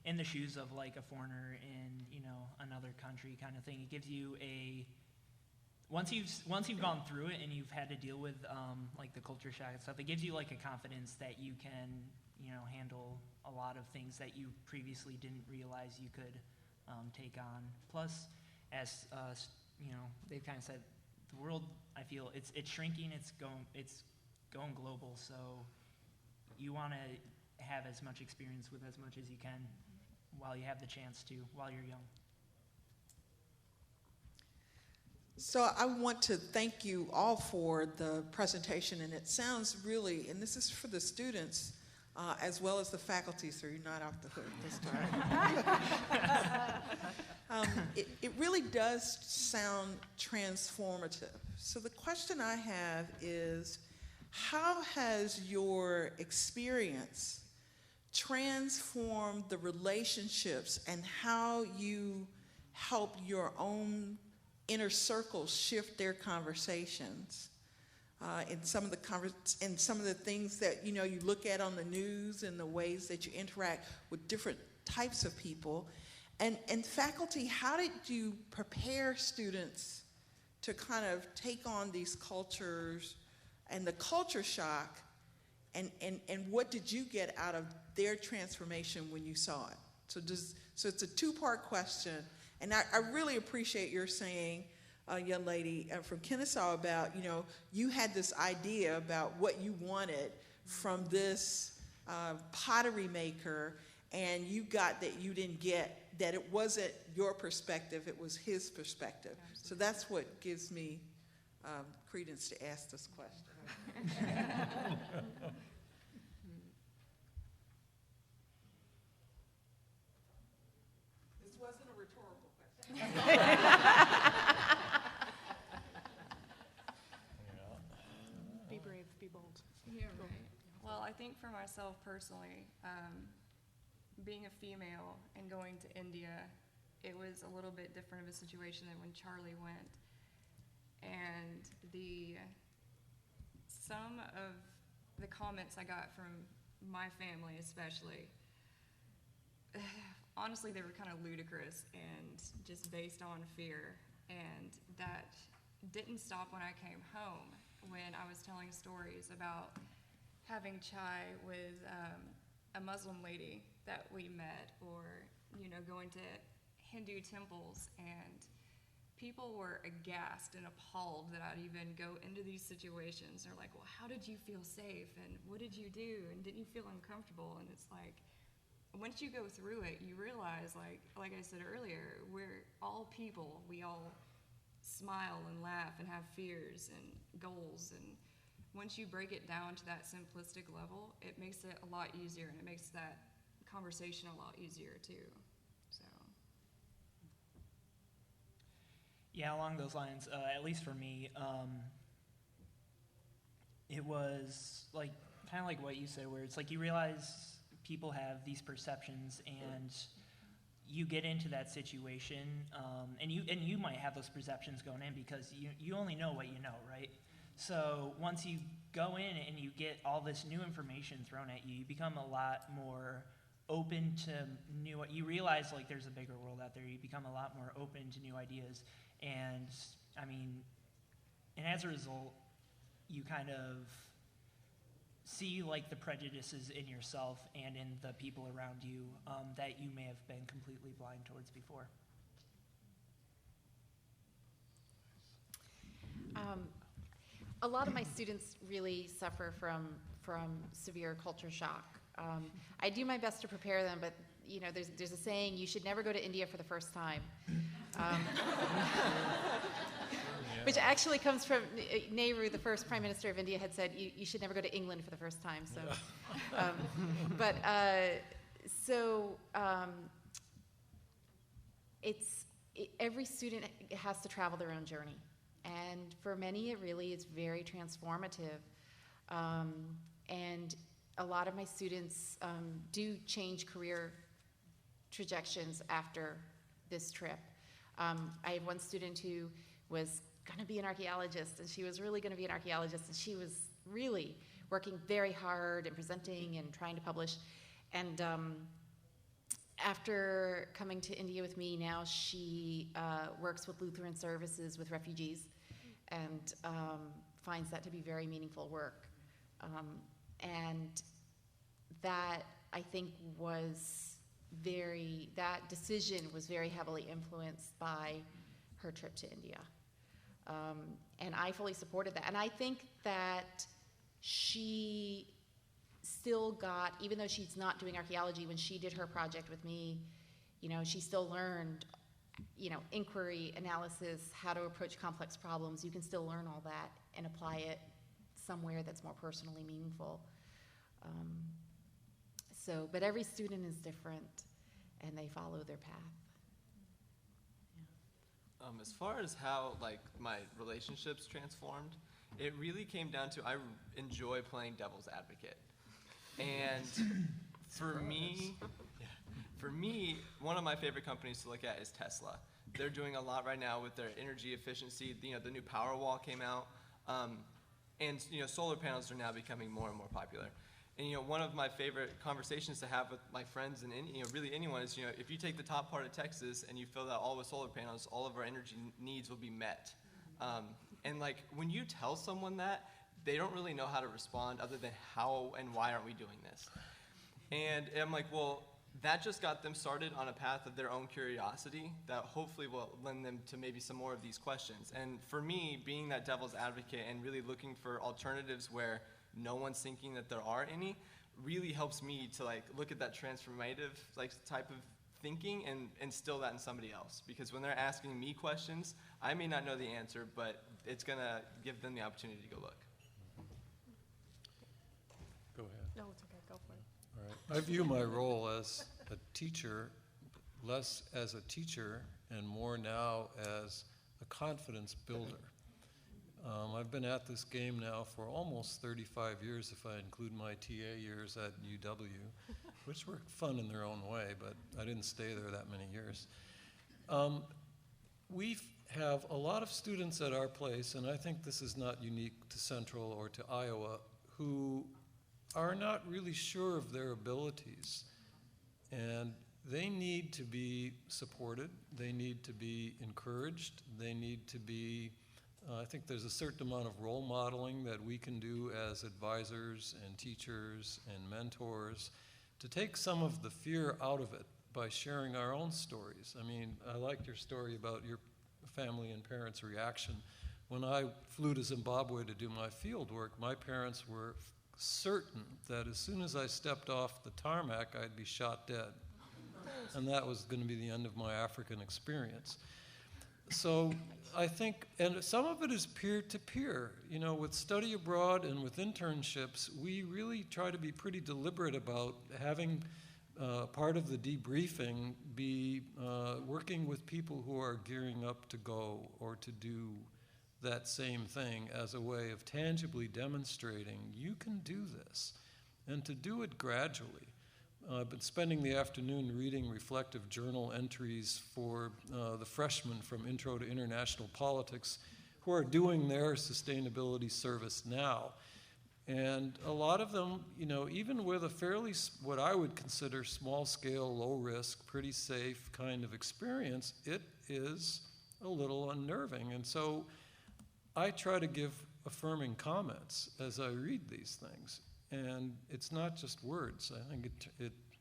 in the shoes of like a foreigner in, you know, another country kind of thing. It gives you once you've gone through it and you've had to deal with like the culture shock and stuff, it gives you like a confidence that you can, you know, handle a lot of things that you previously didn't realize you could take on. Plus, as you know, they've kind of said, the world, I feel it's shrinking, it's going global, so you want to have as much experience with as much as you can while you have the chance to, while you're young. So I want to thank you all for the presentation, and it sounds really, and this is for the students as well as the faculty, so you're not off the hook this time. It really does sound transformative. So the question I have is, how has your experience transformed the relationships and how you help your own inner circles shift their conversations in some of the things that, you know, you look at on the news and the ways that you interact with different types of people? And faculty, how did you prepare students to kind of take on these cultures and the culture shock, and what did you get out of their transformation when you saw it? So it's a two-part question, And I really appreciate your saying, young lady from Kennesaw, about, you had this idea about what you wanted from this pottery maker, and you got that you didn't get, that it wasn't your perspective, it was his perspective. Absolutely. So that's what gives me credence to ask this question. This wasn't a rhetorical question. Be brave, be bold. Yeah, right. Well, I think for myself personally, being a female and going to India, it was a little bit different of a situation than when Charlie went. And some of the comments I got from my family especially, honestly, they were kind of ludicrous and just based on fear. And that didn't stop when I came home, when I was telling stories about having chai with a Muslim lady that we met, or going to Hindu temples, and people were aghast and appalled that I'd even go into these situations. They're like, well, how did you feel safe, and what did you do, and didn't you feel uncomfortable? And it's like, once you go through it, you realize, like I said earlier, we're all people. We all smile and laugh and have fears and goals, and once you break it down to that simplistic level, it makes it a lot easier, and it makes that conversation a lot easier too. So. Yeah, along those lines, at least for me, it was like kind of like what you said, where it's like you realize people have these perceptions, and you get into that situation, and you might have those perceptions going in because you only know what you know, right? So once you go in and you get all this new information thrown at you, you become a lot more open to new, you realize like there's a bigger world out there. You become a lot more open to new ideas. And I mean, and as a result, you kind of see like the prejudices in yourself and in the people around you that you may have been completely blind towards before. A lot of my students really suffer from severe culture shock. I do my best to prepare them, but there's a saying, you should never go to India for the first time. Which actually comes from Nehru, the first Prime Minister of India, had said you should never go to England for the first time. So, every student has to travel their own journey. And for many, it really is very transformative. And a lot of my students do change career trajectories after this trip. I have one student who was going to be an archaeologist, and she was really going to be an archaeologist, and she was really working very hard and presenting and trying to publish. And after coming to India with me, now she works with Lutheran Services with refugees, and finds that to be very meaningful work. And that, I think, that decision was very heavily influenced by her trip to India. And I fully supported that. And I think that she still got, even though she's not doing archaeology, when she did her project with me, she still learned, inquiry, analysis, how to approach complex problems. You can still learn all that and apply it somewhere that's more personally meaningful. But every student is different, and they follow their path. Yeah. As far as how my relationships transformed, it really came down to I enjoy playing devil's advocate. And for me, one of my favorite companies to look at is Tesla. They're doing a lot right now with their energy efficiency. The new Powerwall came out, and solar panels are now becoming more and more popular. And one of my favorite conversations to have with my friends and really anyone is if you take the top part of Texas and you fill that all with solar panels, all of our energy needs will be met. And when you tell someone that, they don't really know how to respond other than how and why aren't we doing this. And I'm like, well, that just got them started on a path of their own curiosity that hopefully will lend them to maybe some more of these questions. And for me, being that devil's advocate and really looking for alternatives where no one's thinking that there are any, really helps me to like look at that transformative like type of thinking and instill that in somebody else. Because when they're asking me questions, I may not know the answer, but it's gonna give them the opportunity to go look. Go ahead. No, it's okay, go for it. All right. I view my role as a teacher, less as a teacher and more now as a confidence builder. I've been at this game now for almost 35 years if I include my TA years at UW, which were fun in their own way, but I didn't stay there that many years. We have a lot of students at our place, and I think this is not unique to Central or to Iowa, who are not really sure of their abilities. And they need to be supported, they need to be encouraged, they need to be, I think there's a certain amount of role modeling that we can do as advisors and teachers and mentors to take some of the fear out of it by sharing our own stories. I mean, I liked your story about your family and parents' reaction. When I flew to Zimbabwe to do my field work, my parents were certain that as soon as I stepped off the tarmac, I'd be shot dead. And that was going to be the end of my African experience. So I think, and some of it is peer-to-peer. You know, with study abroad and with internships, we really try to be pretty deliberate about having part of the debriefing be working with people who are gearing up to go or to do that same thing as a way of tangibly demonstrating you can do this, and to do it gradually. I've been spending the afternoon reading reflective journal entries for the freshmen from Intro to International Politics who are doing their sustainability service now. And a lot of them, you know, even with a fairly, what I would consider small scale, low risk, pretty safe kind of experience, it is a little unnerving. And so I try to give affirming comments as I read these things. And it's not just words. I think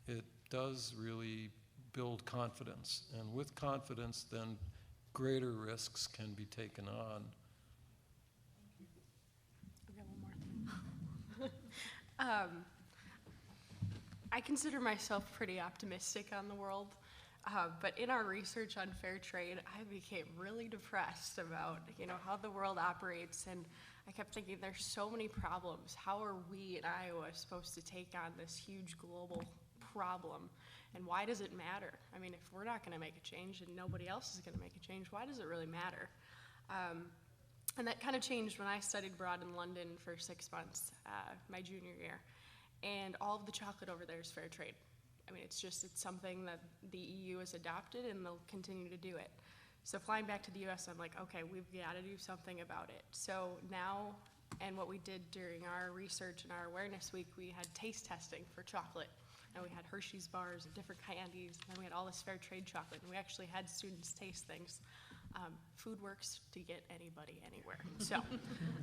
it does really build confidence. And with confidence, then greater risks can be taken on. Okay, one more thing. I consider myself pretty optimistic on the world. But in our research on fair trade, I became really depressed about, you know, how the world operates, and I kept thinking there's so many problems. How are we in Iowa supposed to take on this huge global problem, and why does it matter? I mean, if we're not going to make a change and nobody else is going to make a change, why does it really matter? And that kind of changed when I studied abroad in London for 6 months, my junior year, and all of the chocolate over there is fair trade. I mean, it's something that the EU has adopted, and they'll continue to do it. So flying back to the US, I'm like, okay, we've got to do something about it. So now, and what we did during our research and our awareness week, we had taste testing for chocolate. And we had Hershey's bars and different candies, and then we had all this fair trade chocolate, and we actually had students taste things. Food works to get anybody anywhere. So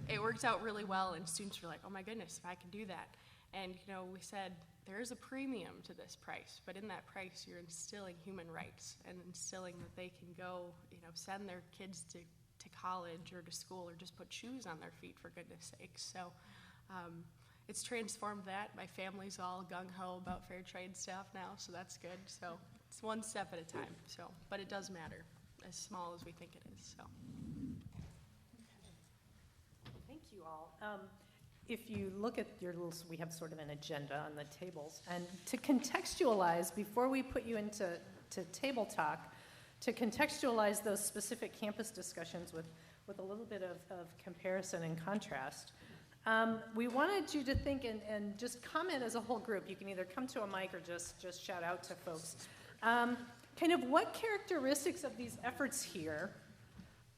it worked out really well, and students were like, oh my goodness, if I can do that. And, you know, we said, there is a premium to this price, but in that price, you're instilling human rights and instilling that they can go, you know, send their kids to college or to school or just put shoes on their feet, for goodness sakes. So it's transformed that. My family's all gung-ho about fair trade stuff now, so that's good. So it's one step at a time. So, but it does matter, as small as we think it is. So. Thank you all. If you look at your little, we have sort of an agenda on the tables. And to contextualize, before we put you into table talk, to contextualize those specific campus discussions with a little bit of comparison and contrast, we wanted you to think and just comment as a whole group. You can either come to a mic or just shout out to folks. Kind of what characteristics of these efforts here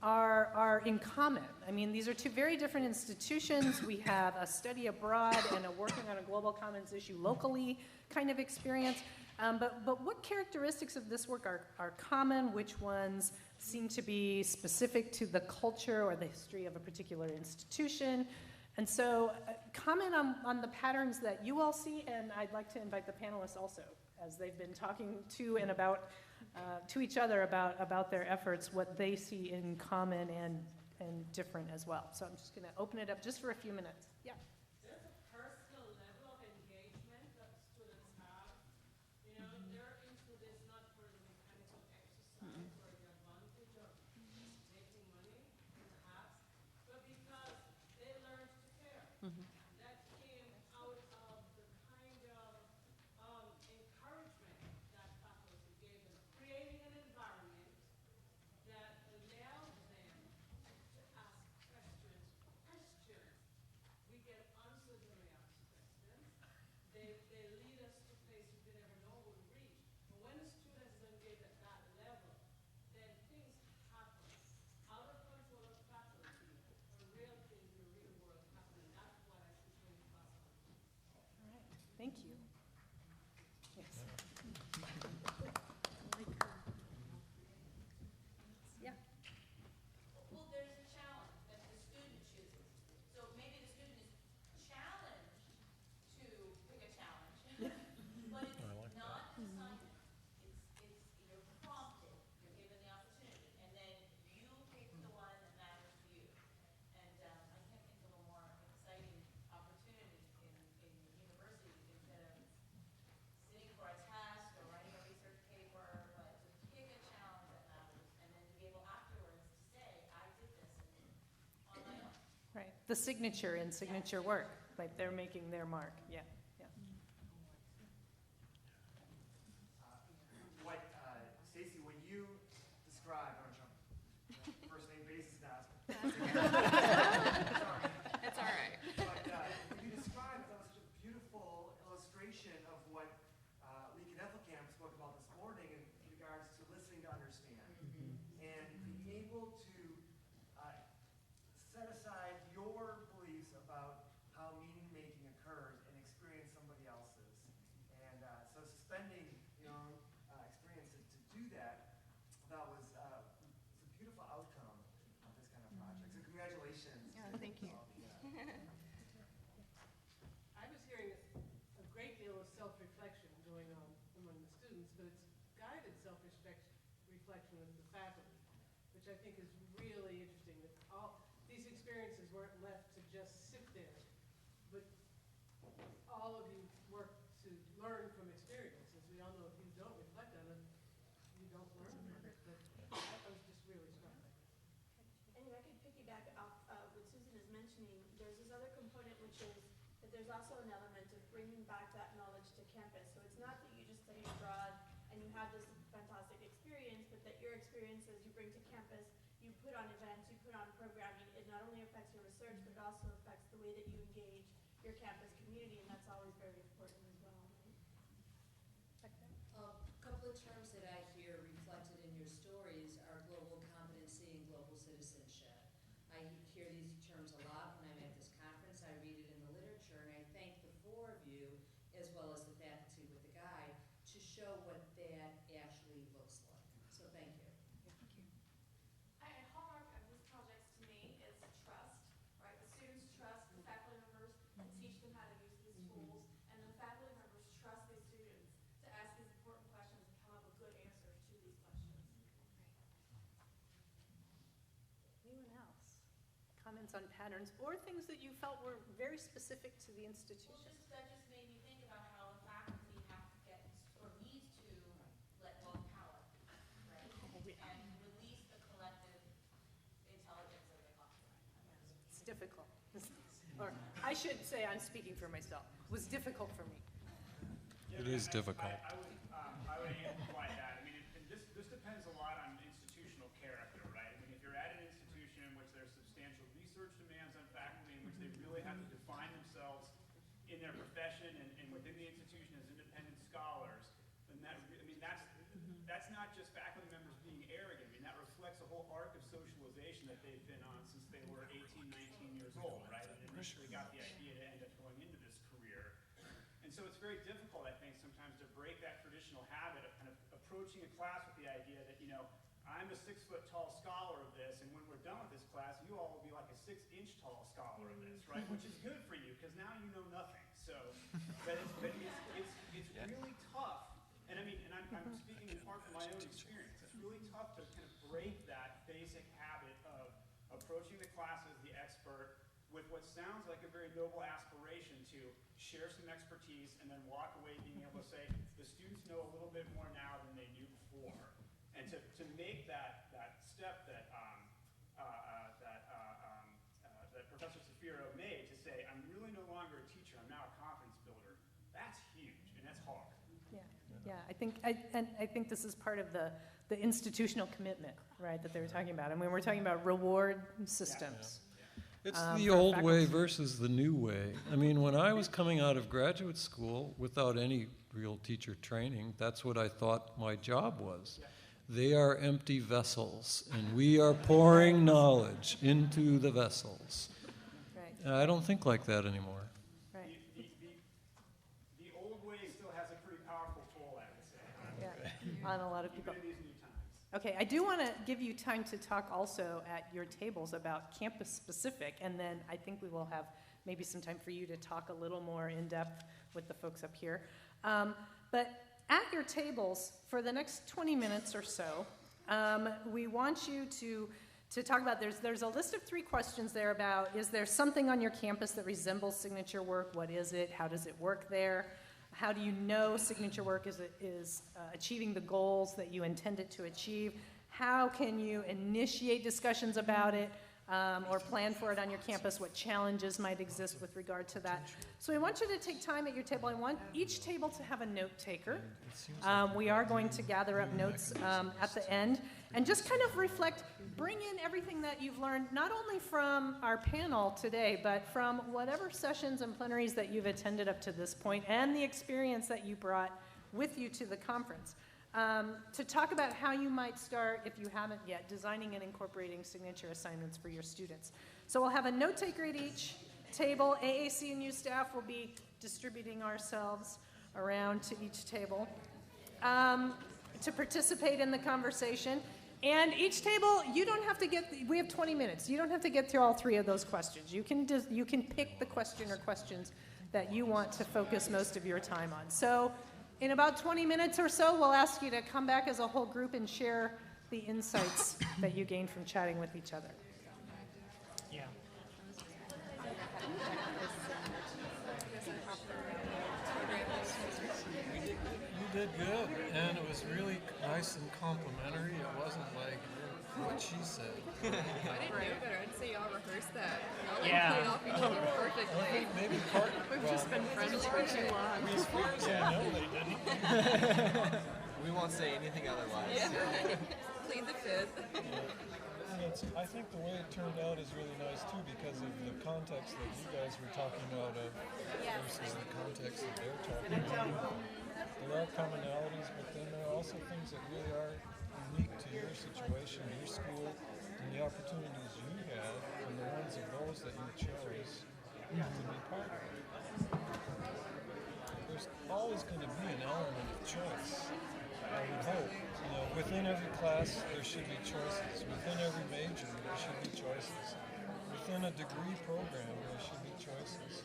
are in common? I mean, these are two very different institutions. We have a study abroad and a working on a global commons issue locally kind of experience. But what characteristics of this work are common? Which ones seem to be specific to the culture or the history of a particular institution? And so comment on the patterns that you all see, and I'd like to invite the panelists also as they've been talking to and about, to each other about their efforts, what they see in common and different as well. So I'm just going to open it up just for a few minutes. Yeah. There's a personal level of engagement that the students have. You know, they're into this not for the mechanical exercise or the advantage of making money, perhaps, but because they learned to care. That came out of the kind of encouragement that faculty gave them, creating an environment that allowed them to ask questions. We get answers when we ask questions. They lead us to places we never know we'll reach. But when the student is engaged at that level, then things happen out of control of faculty, but real things in the real world happen. And that's what I see when you pass on. All right. Thank you. Yes. Yeah. Well, there's a challenge that the student chooses. So maybe the student is challenged to pick a challenge, but it's not an assignment. You're prompted, you're given the opportunity, and then you pick the one that matters to you. And I can't think of a more exciting opportunity in university instead of sitting for a test or writing a research paper, but to pick a challenge that matters, and then to be able afterwards to say, I did this on my own. Right. The signature in signature work, like they're making their mark. Yeah. Yeah. Stacy, when you describe, first name basis now. It's all right. But when you described, that was such a beautiful illustration of what Lee Kneffelkamp spoke about this morning in regards to listening to understand. And being able to set aside your beliefs about how meaning making occurs and experience somebody else's. And so suspending your own experience to do that, that was a beautiful outcome of this kind of project. So congratulations. Yeah, thank you. I was hearing a great deal of self-reflection going on among the students, but it's guided self-reflection of the faculty, which I think is really interesting, that all these experiences weren't left to just sit there, but all of you work to learn from experiences. We all know if you don't reflect on it, you don't learn from it, but I was just really struck by that. And if I could piggyback off what Susan is mentioning, there's this other component, which is that there's also an element of bringing back that knowledge to campus. So it's not that you just study abroad and you have this fantastic experience, but that your experiences you bring to campus, you put on events, you put on programming. It not only affects your research, but it also affects the way that you engage your campus community, and that's always very important as well. A couple of terms that I hear reflected in your stories are global competency and global citizenship. I hear these terms a lot when I'm at this conference. I read it in the literature, and I thank the four of you, as well as the faculty with the guide, to show what that actually looks like. So thank you. A hallmark of these projects to me is trust, right? The students trust the faculty members and teach them how to use these tools, and the faculty members trust the students to ask these important questions and come up with good answers to these questions. Anyone else? Comments on patterns or things that you felt were very specific to the institution? Well, that just made me think about how the faculty have to get, or needs to let go of power, right? And release the collective intelligence of the classroom. It's difficult. Or I should say, I'm speaking for myself. It was difficult for me. It is difficult. I would amplify that. I mean, this depends a lot on institutional character, right? I mean, if you're at an institution in which there's substantial research demands on faculty, in which they really have to define themselves in their profession and within the institution as independent scholars, then that's not just faculty members being arrogant. I mean, that reflects a whole arc of socialization that they've been on since they were 18, 19 years old, right? And initially got the idea to end up going into this career. And so it's very difficult, I think, sometimes to break that traditional habit of kind of approaching a class with the idea that, you know, I'm a 6-foot-tall scholar of this, and when we're done with this class, you all will be like a 6-inch-tall scholar of this, right? Which is good for you, because now you know nothing. So, but it's really tough class as the expert with what sounds like a very noble aspiration to share some expertise and then walk away being able to say, the students know a little bit more now than they knew before. And to make that step that Professor Cefiro made to say, I'm really no longer a teacher, I'm now a confidence builder, that's huge and that's hard. Yeah, I think this is part of the institutional commitment, right, that they were talking about. I mean, we're talking about reward systems. It's the old way versus the new way. I mean, when I was coming out of graduate school without any real teacher training, that's what I thought my job was. They are empty vessels, and we are pouring knowledge into the vessels. Right. I don't think like that anymore. Right. The old way still has a pretty powerful pull, I would say. Yeah, on a lot of people. Even in these new times. Okay, I do want to give you time to talk also at your tables about campus specific, and then I think we will have maybe some time for you to talk a little more in depth with the folks up here. But at your tables, for the next 20 minutes or so, we want you to talk about, there's a list of 3 questions there about, is there something on your campus that resembles signature work? What is it? How does it work there? How do you know signature work is achieving the goals that you intend it to achieve? How can you initiate discussions about it or plan for it on your campus? What challenges might exist with regard to that? So we want you to take time at your table. I want each table to have a note taker. We are going to gather up notes at the end and just kind of reflect, bring in everything that you've learned, not only from our panel today, but from whatever sessions and plenaries that you've attended up to this point and the experience that you brought with you to the conference. To talk about how you might start, if you haven't yet, designing and incorporating signature assignments for your students. So we'll have a note taker at each table. AAC&U staff will be distributing ourselves around to each table to participate in the conversation. And each table, you don't have to we have 20 minutes. You don't have to get through all 3 of those questions. You can pick the question or questions that you want to focus most of your time on. So in about 20 minutes or so, we'll ask you to come back as a whole group and share the insights that you gained from chatting with each other. Yeah. You did good, and it was really nice and complimentary. It wasn't like what she said. I didn't know better. I'd say y'all rehearsed that. Y'all Yeah. played off each other perfectly. Maybe part. We've just been friends for too long. We won't say anything otherwise. Yeah. Plead the fifth. I think the way it turned out is really nice too because of the context that you guys were talking out of versus the context that they're talking about. There are commonalities, but then there are also things that really are unique to your situation, your school, and the opportunities you had, and the ones of those that you chose to be part of. There's always going to be an element of choice, I would hope. You know, within every class, there should be choices. Within every major, there should be choices. Within a degree program, there should be choices.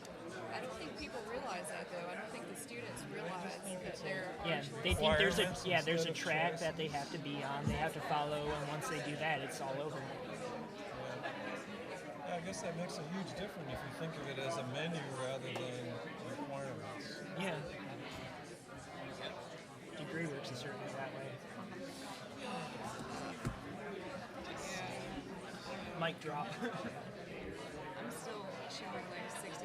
I don't think people realize that, though. I don't think the students realize that there are Yeah, they think there's a track that they have to be on, they have to follow, and once they do that, it's all over. Yeah, I guess that makes a huge difference if you think of it as a menu rather than requirements. Yeah. Degree works is certainly that way. Mic drop. I'm still showing like 65%.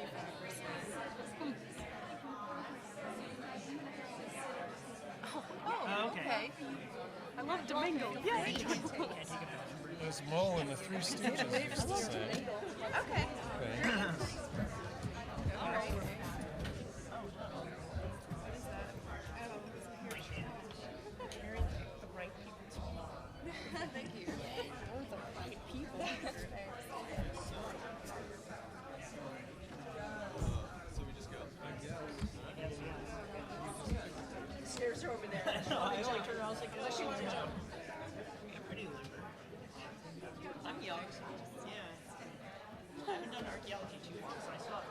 Oh, okay. I love Domingo. Yay! There's Mo and the Three Stooges used to say. Okay. All right. Thank you. So we just go. Stairs are over there. I liked her. I was like, unless you want to jump. Yeah, pretty limber. I'm young. Yeah. I haven't done archaeology too long, so I saw it.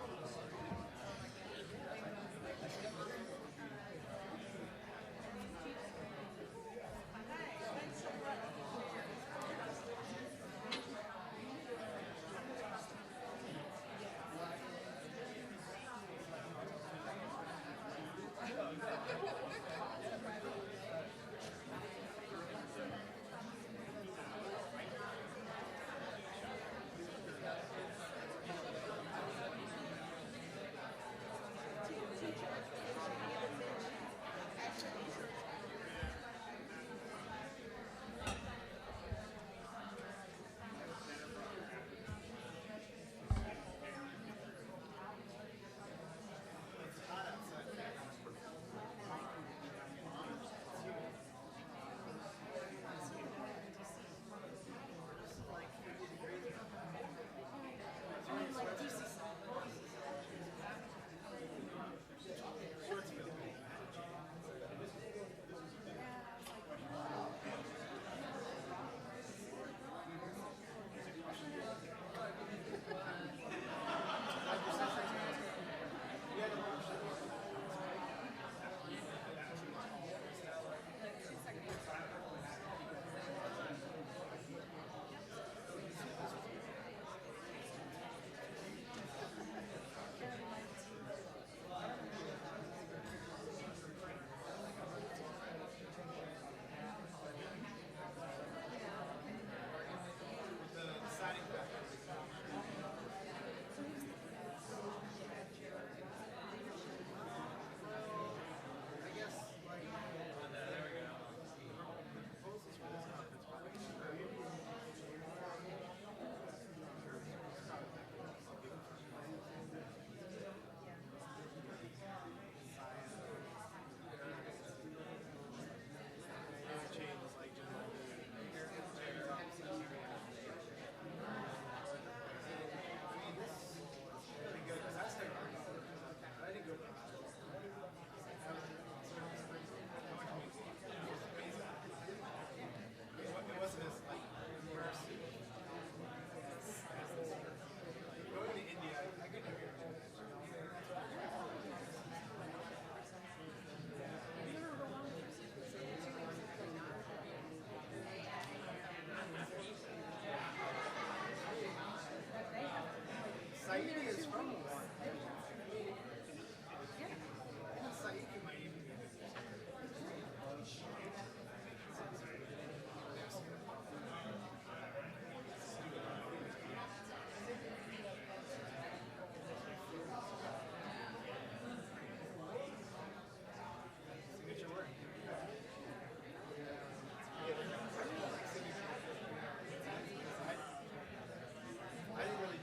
Saidi is from Hawaii. Saidi might even be signature work. I didn't really.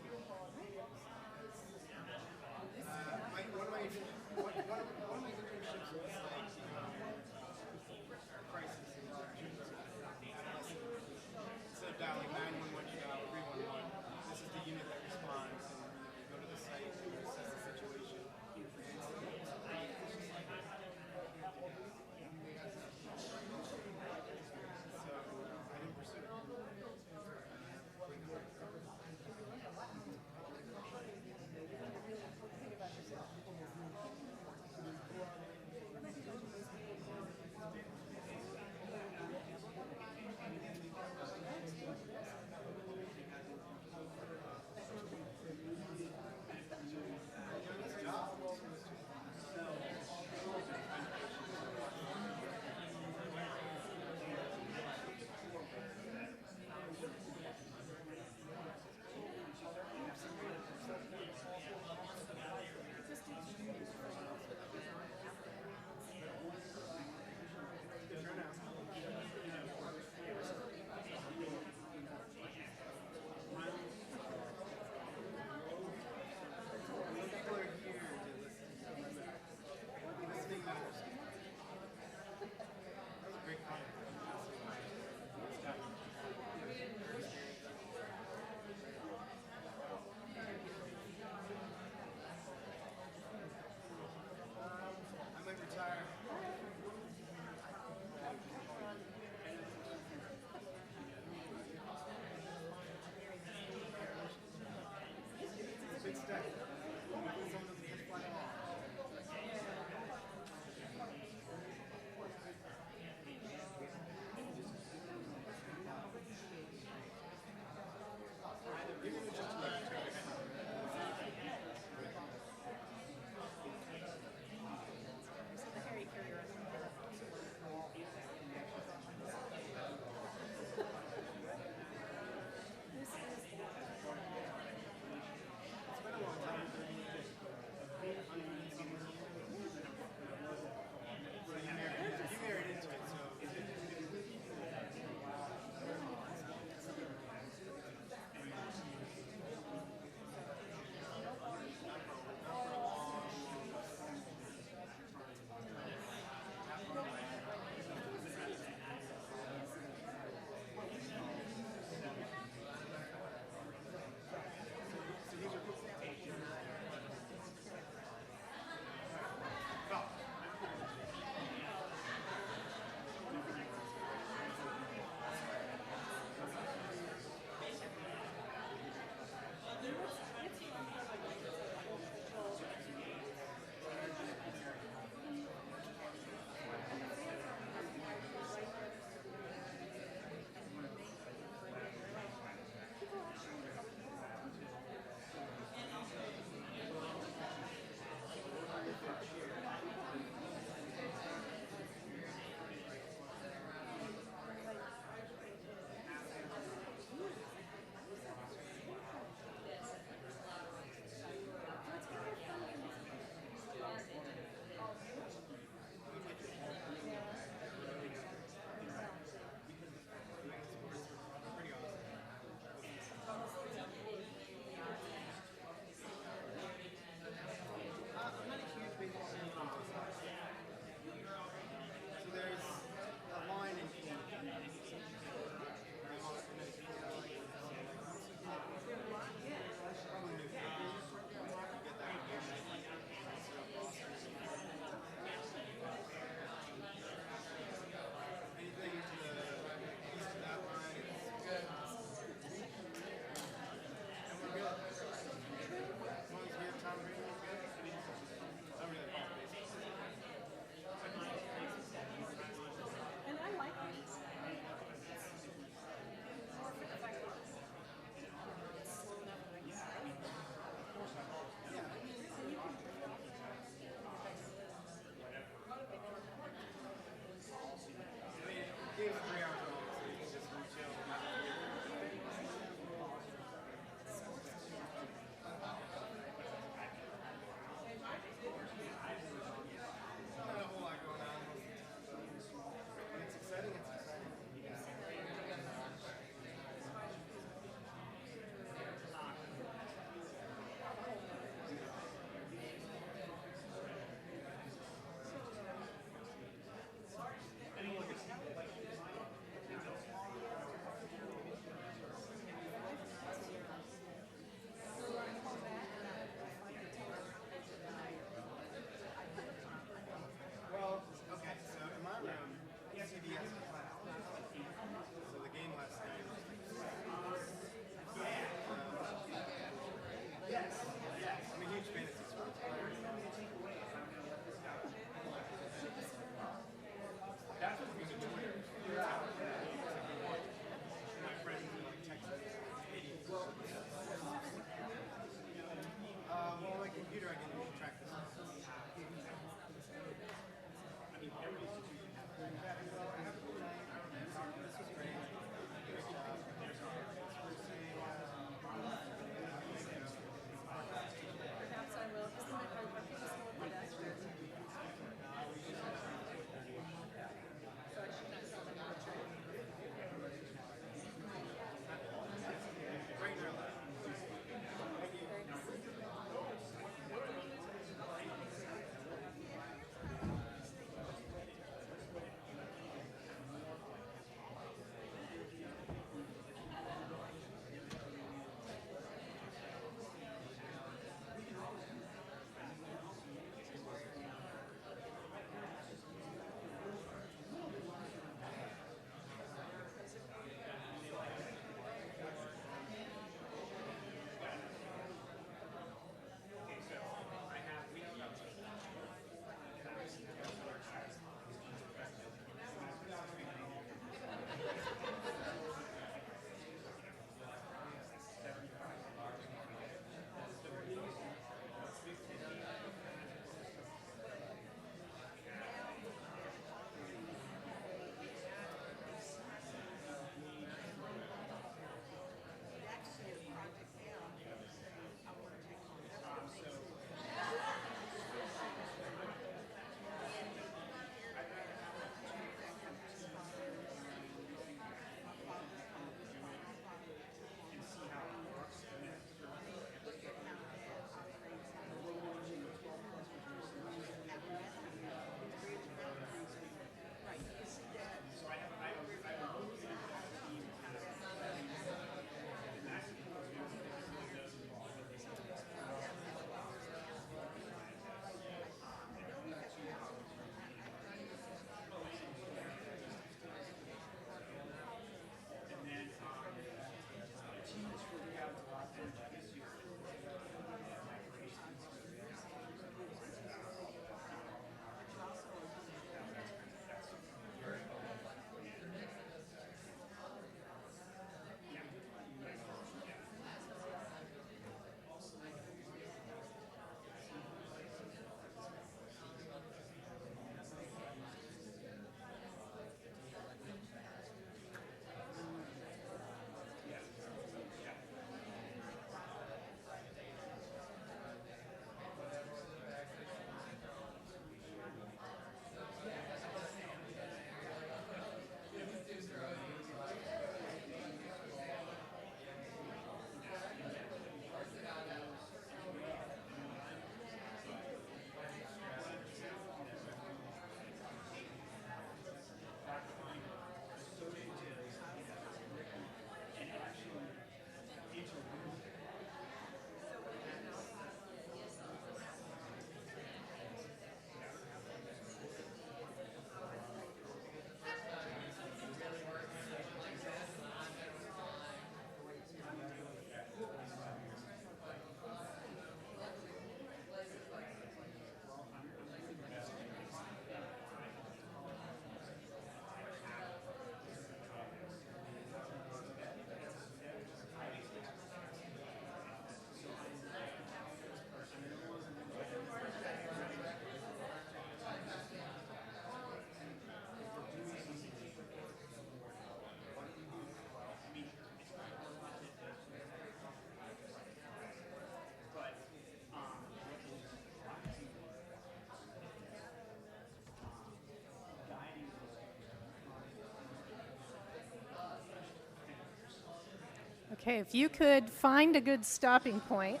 Okay, if you could find a good stopping point.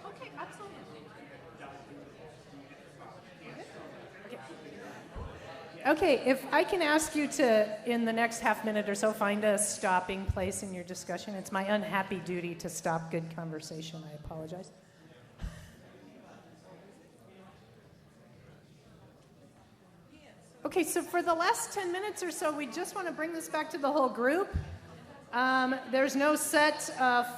Okay, absolutely. Okay, if I can ask you to, in the next half minute or so, find a stopping place in your discussion. It's my unhappy duty to stop good conversation. I apologize. Okay, so for the last 10 minutes or so, we just want to bring this back to the whole group. There's no set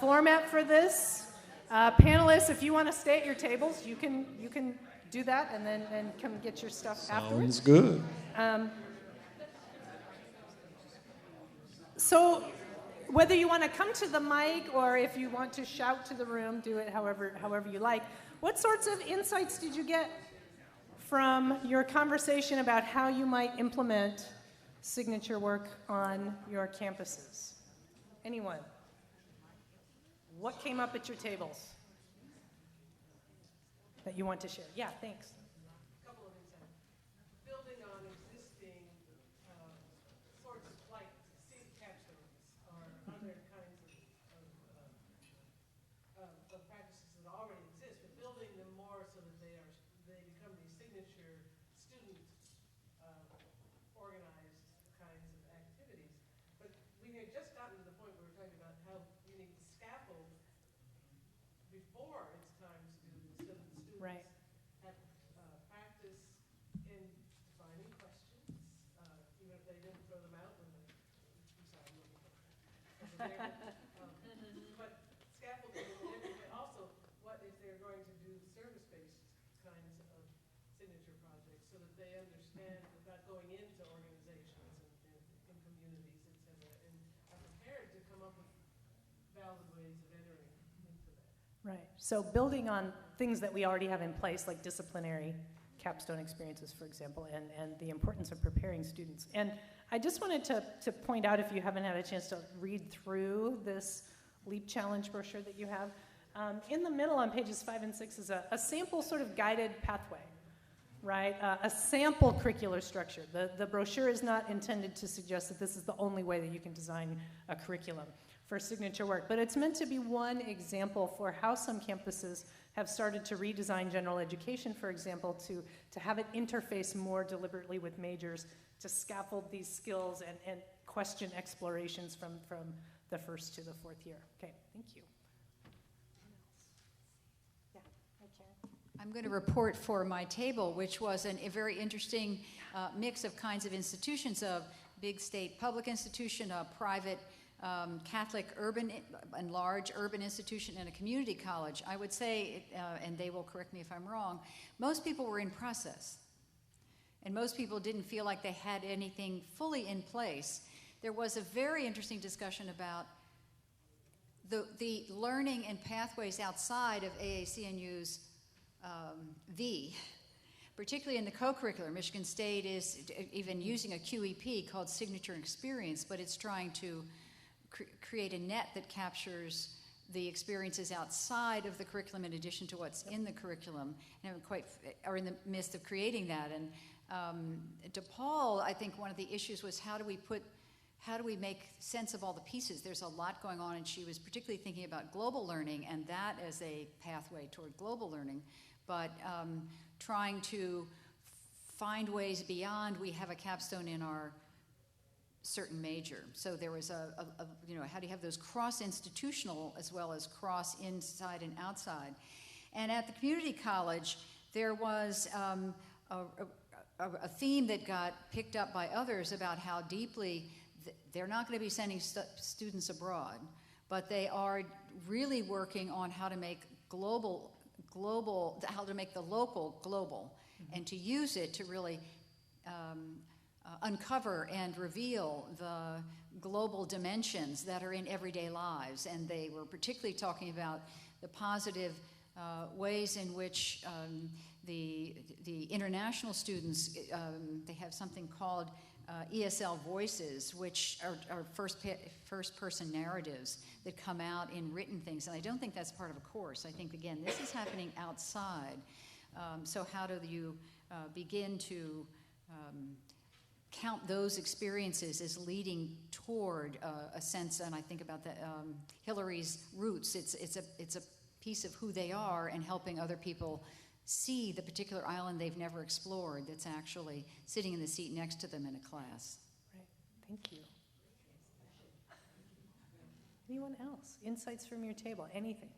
format for this. Panelists, if you want to stay at your tables, you can do that and then come get your stuff afterwards. Sounds good. So whether you want to come to the mic or if you want to shout to the room, do it however you like. What sorts of insights did you get from your conversation about how you might implement signature work on your campuses? Anyone? What came up at your tables that you want to share? Yeah, thanks. A couple of examples. Building on existing sorts of like seed capsules or other kinds of practices that already exist, but building them more so that they become these signature student organized kinds of activities. But we had just gotten to the point where we were talking about how you need to scaffold before it's time to do this, so that the students Right. have practice in defining questions, even if they didn't throw them out when I'm sorry, I'm looking over there. But scaffolding, and also, what if they're going to do service-based kinds of signature projects so that they understand about going into organizations and communities, et cetera, and are prepared to come up with valid ways of entering into that. Right. So building on things that we already have in place, like disciplinary capstone experiences, for example, and the importance of preparing students. And I just wanted to point out, if you haven't had a chance to read through this LEAP Challenge brochure that you have, in the middle on pages 5 and 6 is a sample sort of guided pathway, right? A sample curricular structure. The brochure is not intended to suggest that this is the only way that you can design a curriculum for signature work, but it's meant to be one example for how some campuses have started to redesign general education, for example, to have it interface more deliberately with majors, to scaffold these skills and question explorations from the first to the fourth year. Okay, thank you. Yeah, hi, Karen. I'm going to report for my table, which was a very interesting mix of kinds of institutions, of big state public institution, a private Catholic urban and large urban institution, and a community college. I would say, and they will correct me if I'm wrong, most people were in process. And most people didn't feel like they had anything fully in place. There was a very interesting discussion about the learning and pathways outside of AAC&U's V, particularly in the co-curricular. Michigan State is even using a QEP called Signature Experience, but it's trying to create a net that captures the experiences outside of the curriculum in addition to what's in the curriculum, and are in the midst of creating that. And DePaul, I think one of the issues was how do we make sense of all the pieces? There's a lot going on, and she was particularly thinking about global learning and that as a pathway toward global learning, but trying to find ways beyond we have a capstone in our certain major. So there was how do you have those cross-institutional as well as cross-inside and outside? And at the community college, there was a theme that got picked up by others about how deeply they're not going to be sending students abroad, but they are really working on how to make how to make the local global, and to use it to really uncover and reveal the global dimensions that are in everyday lives. And they were particularly talking about the positive ways in which the international students, they have something called ESL voices, which are first-person narratives that come out in written things. And I don't think that's part of a course. I think, again, this is happening outside. So how do you begin to count those experiences as leading toward a sense, and I think about Hillary's roots. It's a piece of who they are, and helping other people see the particular island they've never explored that's actually sitting in the seat next to them in a class. Right, thank you. Anyone else? Insights from your table, anything?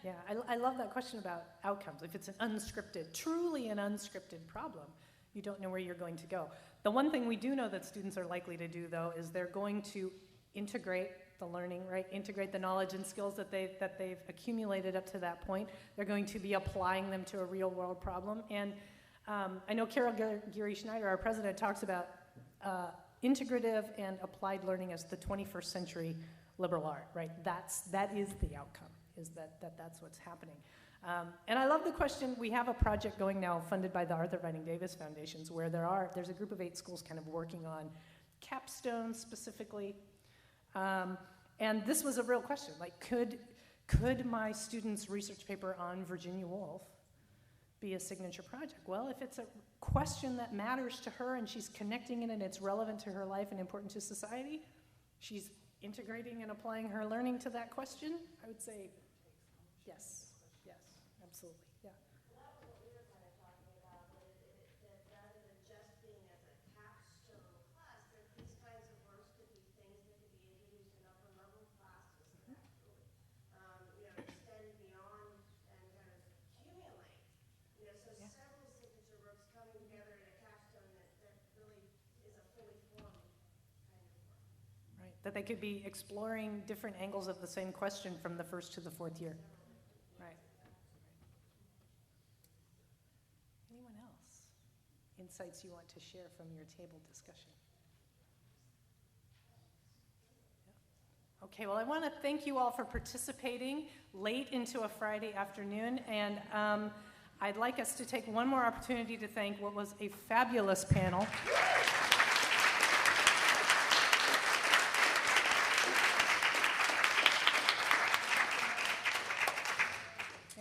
Yeah, I love that question about outcomes. If it's an unscripted, truly an unscripted problem, you don't know where you're going to go. The one thing we do know that students are likely to do, though, is they're going to integrate the learning, right? Integrate the knowledge and skills that they've accumulated up to that point. They're going to be applying them to a real-world problem. And I know Carol Geary-Schneider, our president, talks about integrative and applied learning as the 21st century liberal art, right? That is the outcome. Is that's what's happening. And I love the question. We have a project going now funded by the Arthur Vining Davis Foundations where there's a group of 8 schools kind of working on capstones specifically. And this was a real question. Like, could my student's research paper on Virginia Woolf be a signature project? Well, if it's a question that matters to her and she's connecting it and it's relevant to her life and important to society, she's integrating and applying her learning to that question, I would say yes, absolutely, yeah. Well, that was what we were kind of talking about, that rather than just being as a capstone class, that these kinds of works could be things that could be introduced in upper level classes that actually, extend beyond and kind of accumulate. So several signature works coming together in a capstone that really is a fully formed kind of work. Right, that they could be exploring different angles of the same question from the first to the 4th year. Right. Anyone else? Insights you want to share from your table discussion? Yeah. Okay, well, I want to thank you all for participating late into a Friday afternoon, and I'd like us to take one more opportunity to thank what was a fabulous panel.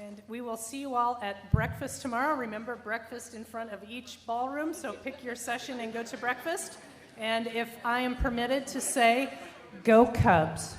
And we will see you all at breakfast tomorrow. Remember, breakfast in front of each ballroom, so pick your session and go to breakfast. And if I am permitted to say, go Cubs.